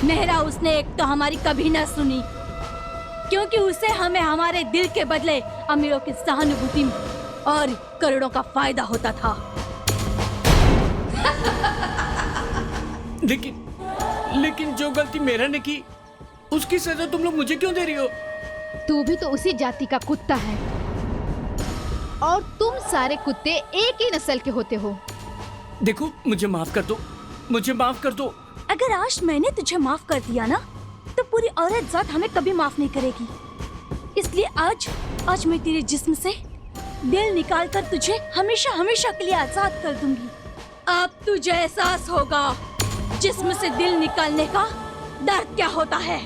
मेहरा, उसने एक तो हमारी कभी ना सुनी, क्योंकि उसे हमें हमारे दिल के बदले अमीरों की सहानुभूति और करोड़ों का फायदा होता था। लेकिन जो गलती मेरा ने की, उसकी सजा तुम लोग मुझे क्यों दे रही हो? तू भी तो उसी जाति का कुत्ता है, और तुम सारे कुत्ते एक ही नस्ल के होते हो। देखो मुझे माफ कर दो, मुझे माफ कर दो। अगर आज मैंने तुझे माफ कर दिया ना, तो पूरी औरत जात हमें कभी माफ नहीं करेगी। इसलिए आज मैं तेरे जिस्म से दिल निकाल कर तुझे हमेशा हमेशा के लिए आजाद कर दूंगी। अब तुझे एहसास होगा जिस्म से दिल निकालने का दर्द क्या होता है।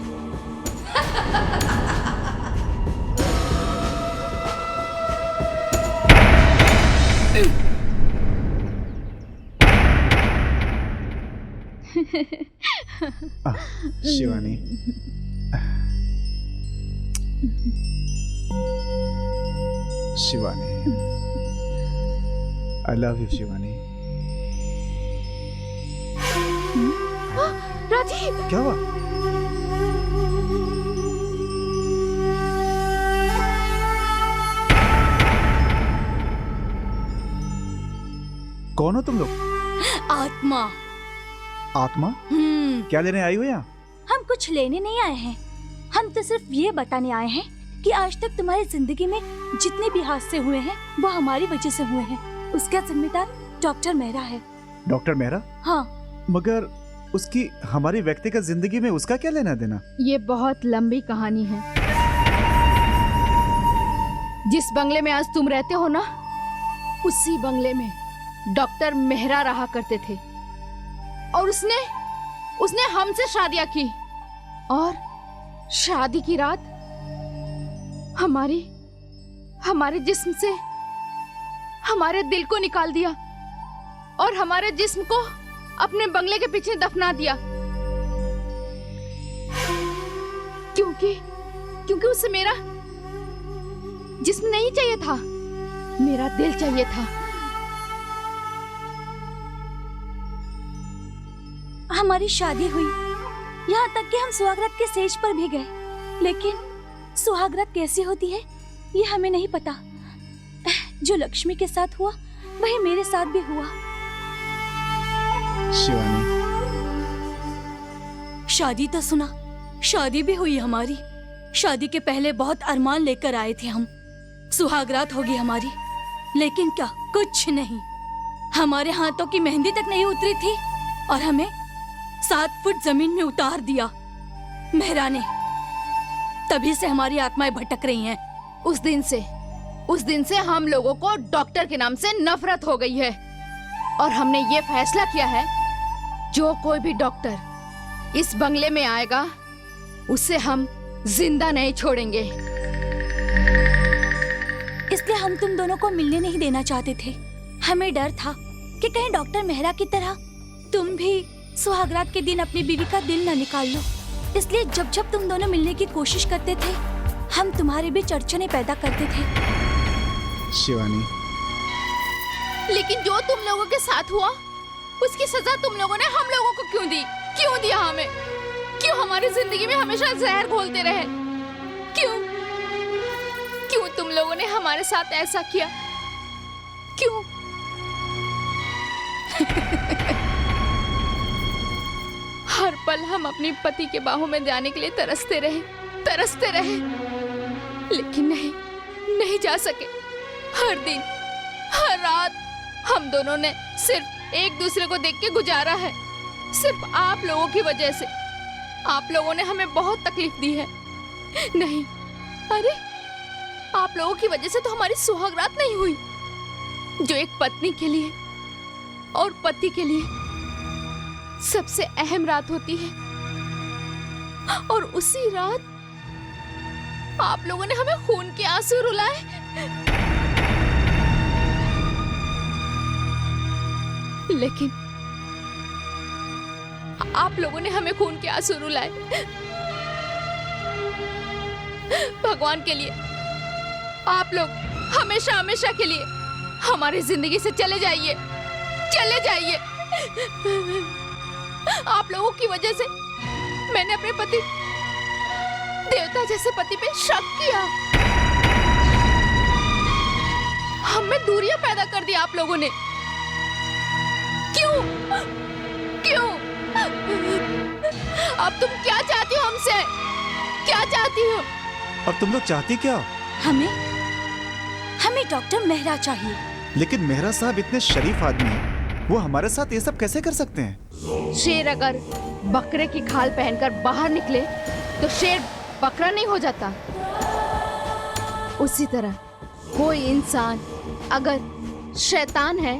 Shivani, Shivani, I love you Shivani. Rajeev, क्या हुआ? कौन हो तुम लोग? आत्मा। आत्मा? क्या लेने आई हो यहाँ? हम कुछ लेने नहीं आए हैं, हम तो सिर्फ ये बताने आए हैं कि आज तक तुम्हारी जिंदगी में जितने भी हादसे हुए हैं वो हमारी वजह से हुए हैं। उसका जिम्मेदार डॉक्टर मेहरा है। डॉक्टर मेहरा? हाँ। मगर उसकी हमारी व्यक्तिगत जिंदगी में उसका क्या लेना देना? ये बहुत लंबी कहानी है। जिस बंगले में आज तुम रहते हो ना, उसी बंगले में डॉक्टर मेहरा रहा करते थे, और उसने हमसे शादियां की, और शादी की रात हमारे जिस्म से हमारे दिल को निकाल दिया और हमारे जिस्म को अपने बंगले के पीछे दफना दिया, क्योंकि उसे मेरा जिस्म नहीं चाहिए था, मेरा दिल चाहिए था। हमारी शादी हुई यहाँ तक कि हम सुहागरात के स्टेज पर भी गए, लेकिन सुहागरात कैसी होती है ये हमें नहीं पता। जो लक्ष्मी के साथ हुआ वही मेरे साथ भी हुआ। शिवानी, शादी तो सुना, शादी भी हुई हमारी। शादी के पहले बहुत अरमान लेकर आए थे हम, सुहागरात होगी हमारी, लेकिन क्या कुछ नहीं। हमारे हाथों की मेहंदी तक नहीं उतरी थी और हमें 7 फुट जमीन में उतार दिया मेहरा ने। तभी से हमारी आत्माएं भटक रही हैं। उस दिन से हम लोगों को डॉक्टर के नाम से नफरत हो गई है और हमने ये फैसला किया है, जो कोई भी डॉक्टर इस बंगले में आएगा उसे हम जिंदा नहीं छोड़ेंगे। इसलिए हम तुम दोनों को मिलने नहीं देना चाहते थे। हमें डर था कि कहीं डॉक्टर मेहरा की तरह तुम भी सुहागरात के दिन अपनी बीवी का दिल न निकाल लो। इसलिए जब जब तुम दोनों मिलने की कोशिश करते थे, हम तुम्हारे बीच अड़चने पैदा करते थे। शिवानी, लेकिन जो तुम लोगों के साथ हुआ उसकी सजा तुम लोगों ने हम लोगों को क्यों दी? क्यों दिया हमें? क्यों हमारी जिंदगी में हमेशा जहर घोलते रहे? क्यों क्यों तुम लोगों ने हमारे साथ ऐसा किया? क्यों? हर पल हम अपनी पति के बाहों में जाने के लिए तरसते रहे, लेकिन नहीं जा सके। हर दिन, हर रात हम दोनों ने सिर्फ एक दूसरे को देख के गुजारा है। सिर्फ आप लोगों की वजह से। आप लोगों ने हमें बहुत तकलीफ दी है। नहीं, अरे आप लोगों की वजह से तो हमारी सुहागरात नहीं हुई, जो एक पत्नी के लिए और पति के लिए सबसे अहम रात होती है। और उसी रात आप लोगों ने हमें खून के आंसू रुलाए। लेकिन आप लोगों ने हमें खून के आंसू रुलाए भगवान के लिए। आप लोग हमेशा हमेशा के लिए हमारी जिंदगी से चले जाइए। आप लोगों की वजह से मैंने अपने पति, देवता जैसे पति पे शक किया। हम में दूरियां पैदा कर दी आप लोगों ने। क्यों? अब तुम क्या चाहती हो हमसे? क्या चाहती हो? अब तुम लोग चाहती क्या हो? हमें डॉक्टर मेहरा चाहिए। लेकिन मेहरा साहब इतने शरीफ आदमी हैं, वो हमारे साथ ये सब कैसे कर सकते हैं? शेर अगर बकरे की खाल पहनकर बाहर निकले तो शेर बकरा नहीं हो जाता। उसी तरह कोई इंसान अगर शैतान है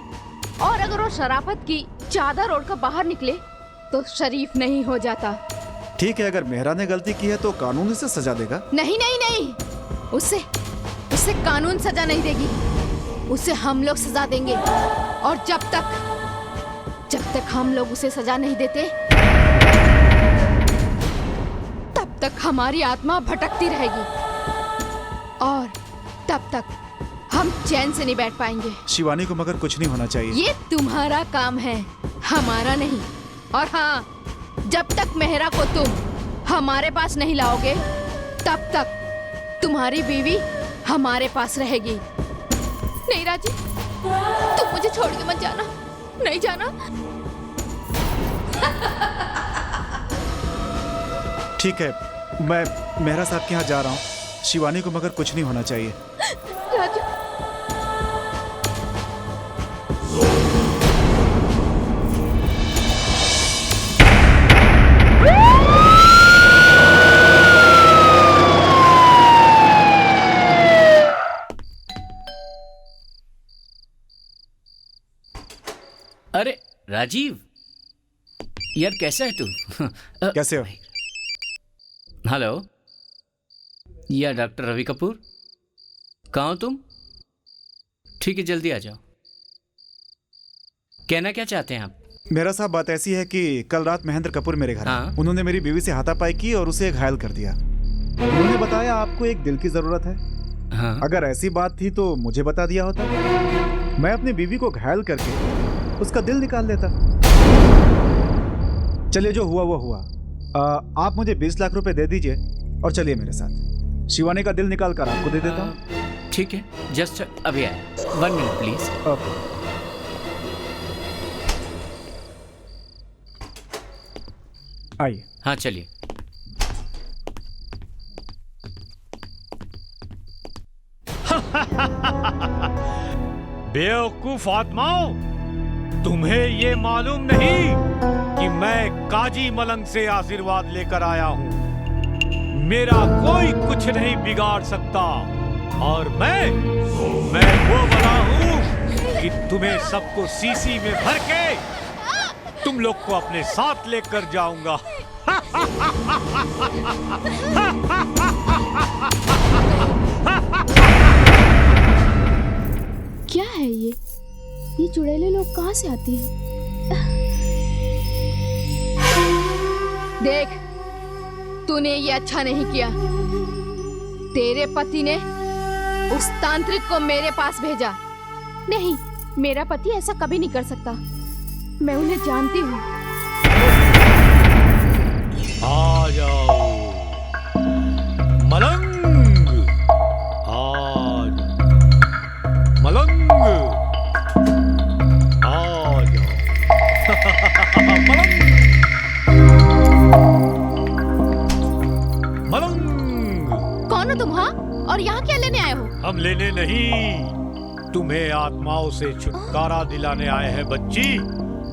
और अगर वो शराफत की चादर ओढ़कर बाहर निकले तो शरीफ नहीं हो जाता। ठीक है, अगर मेहरा ने गलती की है तो कानून उसे सजा देगा। नहीं, उसे कानून सजा नहीं देगी, उसे हम लोग सजा देंगे। और जब तक हम लोग उसे सजा नहीं देते, तब तक हमारी आत्मा भटकती रहेगी और तब तक हम चैन से नहीं बैठ पाएंगे। शिवानी को मगर कुछ नहीं होना चाहिए। ये तुम्हारा काम है, हमारा नहीं। और हाँ, जब तक मेहरा को तुम हमारे पास नहीं लाओगे, तब तक तुम्हारी बीवी हमारे पास रहेगी। नहीं राजी, तुम मुझे छोड़ के मत जाना। नहीं जाना। ठीक है, मैं मेहरा साहब के यहाँ जा रहा हूँ। शिवानी को मगर कुछ नहीं होना चाहिए। राजू, अरे राजीव, यार कैसा है तू? कैसे हो? हेलो, या डॉक्टर रवि कपूर, कहाँ हो तुम? ठीक है, जल्दी आ जाओ। कहना क्या चाहते हैं आप? मेरा साहब, बात ऐसी है कि कल रात महेंद्र कपूर मेरे घर हाँ? आए। उन्होंने मेरी बीवी से हाथापाई की और उसे घायल कर दिया। उन्होंने बताया आपको एक दिल की जरूरत है। हाँ? अगर ऐसी बात थी तो मुझे बता दिया होता, मैं अपनी बीवी को घायल करके उसका दिल निकाल लेता। चलिए, जो हुआ वो हुआ। आप मुझे 20 लाख रुपए दे दीजिए और चलिए मेरे साथ। शिवानी का दिल निकाल कर आपको दे देता हूँ। ठीक है, जस्ट अभी आए। 1 मिनट प्लीज। ओके। आइए। हाँ चलिए। बेवकूफ आत्माओं, तुम्हें ये मालूम नहीं कि मैं काजी मलंग से आशीर्वाद लेकर आया हूँ। मेरा कोई कुछ नहीं बिगाड़ सकता और मैं वो बना हूँ कि तुम्हें सबको सीसी में भर के तुम लोग को अपने साथ लेकर जाऊंगा। क्या है ये चुड़ैले लोग कहाँ से आती हैं? देख, तूने ये अच्छा नहीं किया। तेरे पति ने उस तांत्रिक को मेरे पास भेजा। नहीं, मेरा पति ऐसा कभी नहीं कर सकता। मैं उन्हें जानती हूँ। आ जाओ मलंग, आज मलंग आ जाओ। मलंग कौन हो तुम? हाँ, और यहाँ क्या लेने आए हो? हम लेने नहीं, तुम्हें आत्माओं से छुटकारा दिलाने आए हैं बच्ची,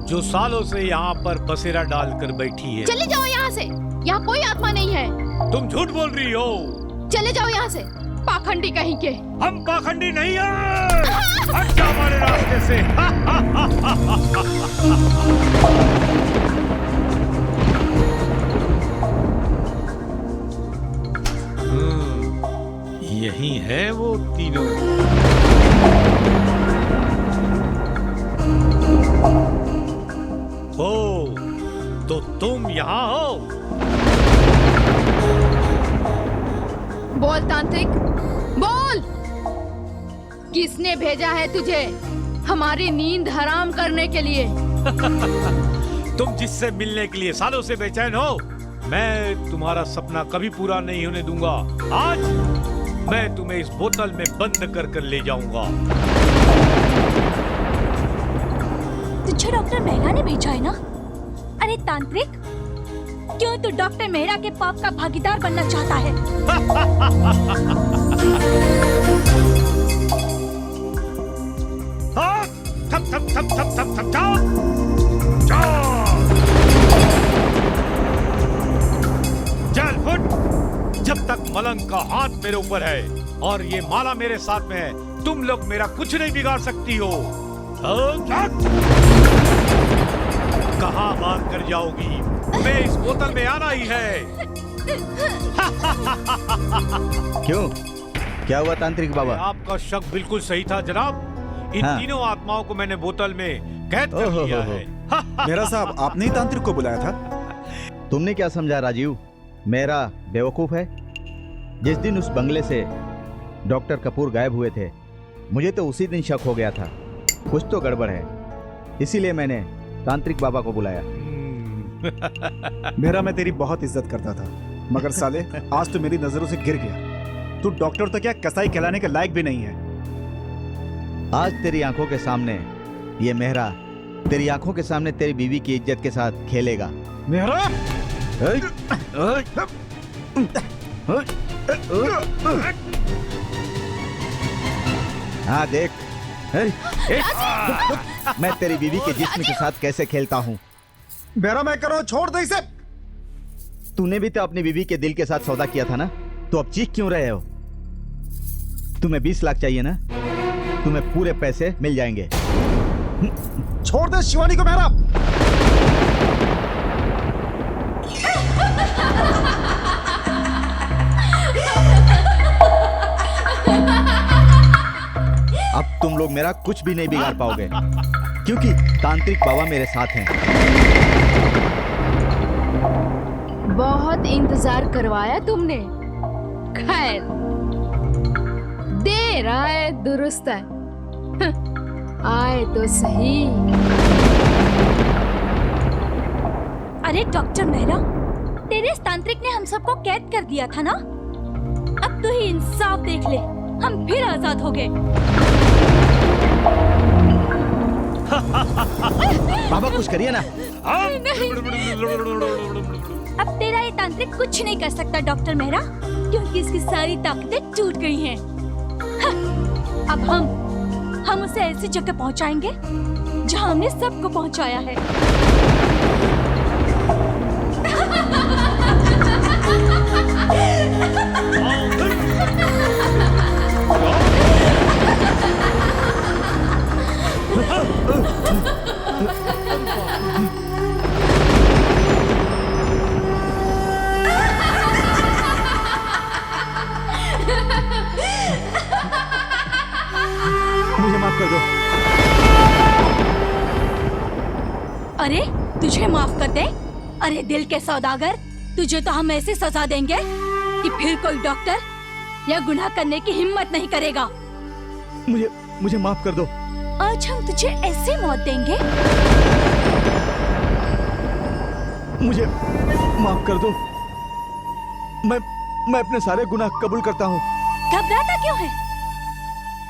जो सालों से यहाँ पर बसेरा डालकर बैठी है। चले जाओ यहाँ से, यहाँ कोई आत्मा नहीं है। तुम झूठ बोल रही हो। चले जाओ यहाँ से, पाखंडी कहीं के। हम पाखंडी नहीं हैं। हट जा हमारे रास्ते से। यही है वो तीनों। ओ, तो तुम यहाँ हो? बोल तांत्रिक, बोल। किसने भेजा है तुझे हमारी नींद हराम करने के लिए? तुम जिससे मिलने के लिए सालों से बेचैन हो, मैं तुम्हारा सपना कभी पूरा नहीं होने दूंगा। आज मैं तुम्हें इस बोतल में बंद कर कर ले जाऊंगा। तुझे डॉक्टर मेहरा ने भेजा है ना? अरे तांत्रिक, क्यों तू डॉक्टर मेहरा के पाप का भागीदार बनना चाहता है? थप थप थप थप थप थप चल फुट। जब तक मलंग का हाथ मेरे ऊपर है और ये माला मेरे साथ में है, तुम लोग मेरा कुछ नहीं बिगाड़ सकती हो। कहाँ भाग कर जाओगी? तुम्हें इस बोतल में आना ही है। क्यों, क्या हुआ तांत्रिक बाबा? आपका शक बिल्कुल सही था जनाब। इन हाँ। तीनों आत्माओं को मैंने बोतल में कैद कर लिया है। मेरा साहब, आपने ही तांत्रिक को बुलाया था। तुमने क्या समझा राजीव? मेरा बेवकूफ है? जिस दिन उस बंगले से डॉक्टर कपूर गायब हुए थे, मुझे तो उसी दिन शक हो गया था कुछ तो गड़बड़ है। इसीलिए मैंने तांत्रिक बाबा को बुलाया। मेरा, मैं तेरी बहुत इज्जत करता था, मगर साले आज तो मेरी नजरों से गिर गया। तू डॉक्टर तो क्या, कसाई कहलाने के लायक भी नहीं है। आज तेरी आंखों के सामने ये मेहरा तेरी आंखों के सामने तेरी बीवी की इज्जत के साथ खेलेगा। मेहरा, हाँ देख, मैं तेरी बीवी के जिस्म के साथ कैसे खेलता हूँ। मेहरा, मैं करो, छोड़ दे इसे। तूने भी तो अपनी बीवी के दिल के साथ सौदा किया था ना, तो अब चीख क्यों रहे हो? तुम्हें 20 लाख चाहिए ना? तुम्हें पूरे पैसे मिल जाएंगे। छोड़ दे शिवानी को मेहरा। अब तुम लोग मेरा कुछ भी नहीं बिगाड़ पाओगे, क्योंकि तांत्रिक बाबा मेरे साथ हैं। बहुत इंतजार करवाया तुमने। खैर, देर आए दुरुस्त है। आए तो सही। अरे डॉक्टर मेहरा, तेरे इस तांत्रिक ने हम सबको कैद कर दिया था ना? अब तो ही इंसाफ देख ले, हम फिर आजाद हो गए। बाबा कुछ करिए ना। अब तेरा ये तांत्रिक कुछ नहीं कर सकता डॉक्टर मेहरा, क्योंकि इसकी सारी ताकतें टूट गई हैं। अब हम उसे ऐसी जगह पहुंचाएंगे जहां हमने सबको पहुंचाया है। मुझे माफ कर दो। अरे तुझे माफ कर दे? अरे दिल के सौदागर, तुझे तो हम ऐसी सजा देंगे कि फिर कोई डॉक्टर या गुनाह करने की हिम्मत नहीं करेगा। मुझे माफ कर दो। आज हम तुझे ऐसी मौत देंगे। मुझे माफ कर दो। मैं अपने सारे गुनाह कबूल करता हूँ। घबराता क्यों है?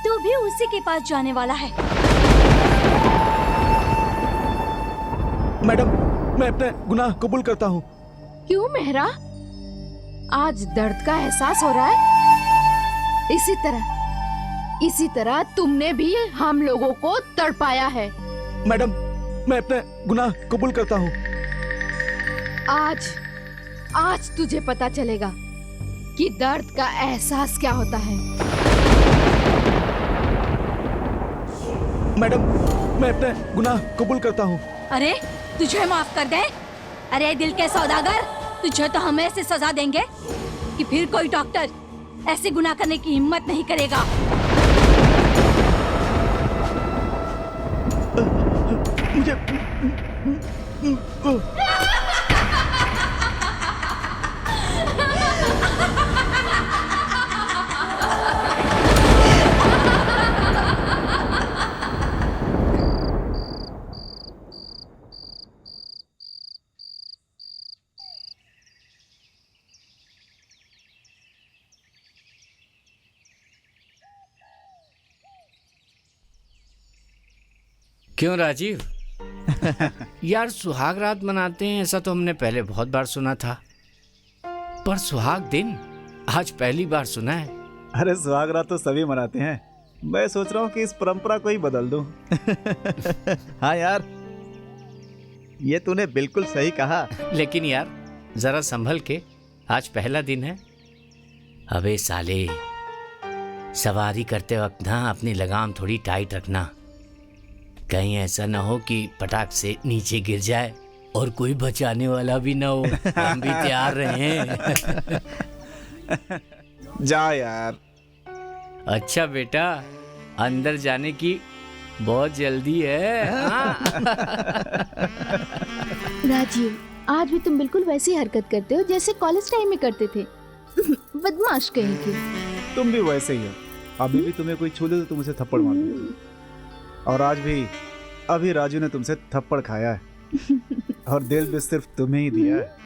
तू भी उसी के पास जाने वाला है। मैडम, मैं अपने गुनाह कबूल करता हूँ। क्यों मेहरा, आज दर्द का एहसास हो रहा है? इसी तरह तुमने भी हम लोगों को तड़पाया है। मैडम, मैं अपने गुनाह कबूल करता हूँ। आज तुझे पता चलेगा कि दर्द का एहसास क्या होता है। मैडम, मैं अपने गुनाह कबूल करता हूँ। अरे तुझे माफ कर दे? अरे दिल के सौदागर, तुझे तो हम ऐसी सजा देंगे कि फिर कोई डॉक्टर ऐसे गुनाह करने की हिम्मत नहीं करेगा। मुझे क्यों राजीव? यार सुहाग रात मनाते हैं ऐसा तो हमने पहले बहुत बार सुना था, पर सुहाग दिन आज पहली बार सुना है। अरे सुहाग रात तो सभी मनाते हैं, मैं सोच रहा हूँ कि इस परंपरा को ही बदल दूं। हाँ यार, ये तूने बिल्कुल सही कहा। लेकिन यार जरा संभल के, आज पहला दिन है। अबे साले, सवारी करते वक्त ना अपनी लगाम थोड़ी टाइट रखना, कहीं ऐसा ना हो कि पटाख से नीचे गिर जाए और कोई बचाने वाला भी ना हो। हम भी तैयार रहे हैं। जा यार। अच्छा बेटा, अंदर जाने की बहुत जल्दी है। हाँ? राजीव, आज भी तुम बिल्कुल वैसी हरकत करते हो जैसे कॉलेज टाइम में करते थे। बदमाश कहीं की। तुम भी वैसे ही हो। अभी भी तुम्हें कोई छू दे तो तुम उसे थप्पड़ मार दो। और आज भी अभी राजू ने तुमसे थप्पड़ खाया है और दिल भी सिर्फ तुम्हें ही दिया है।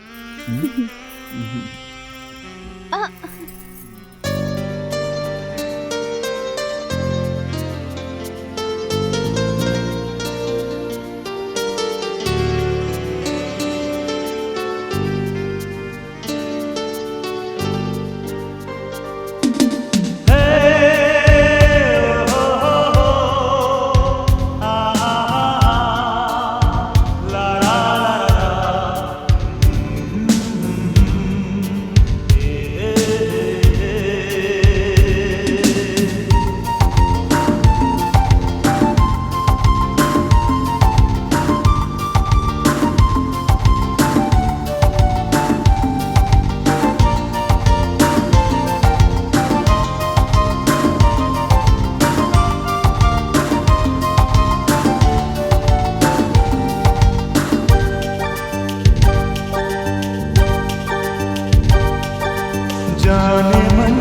जाने मन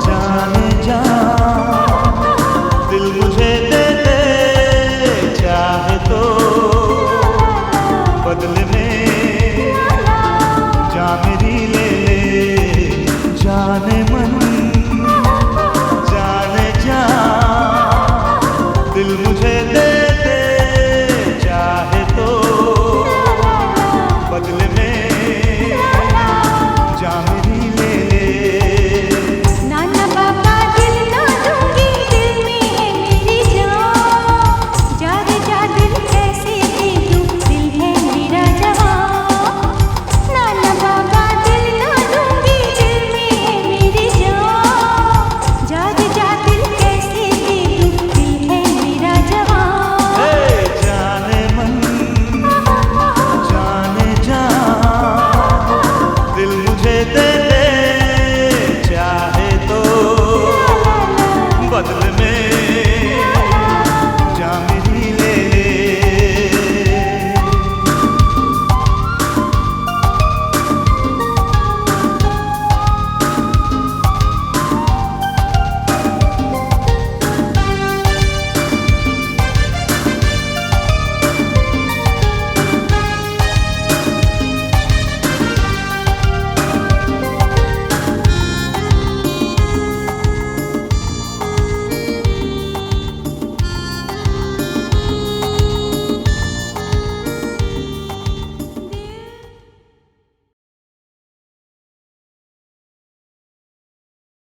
जाने जा, दिल मुझे दे दे चाहे तो बदले में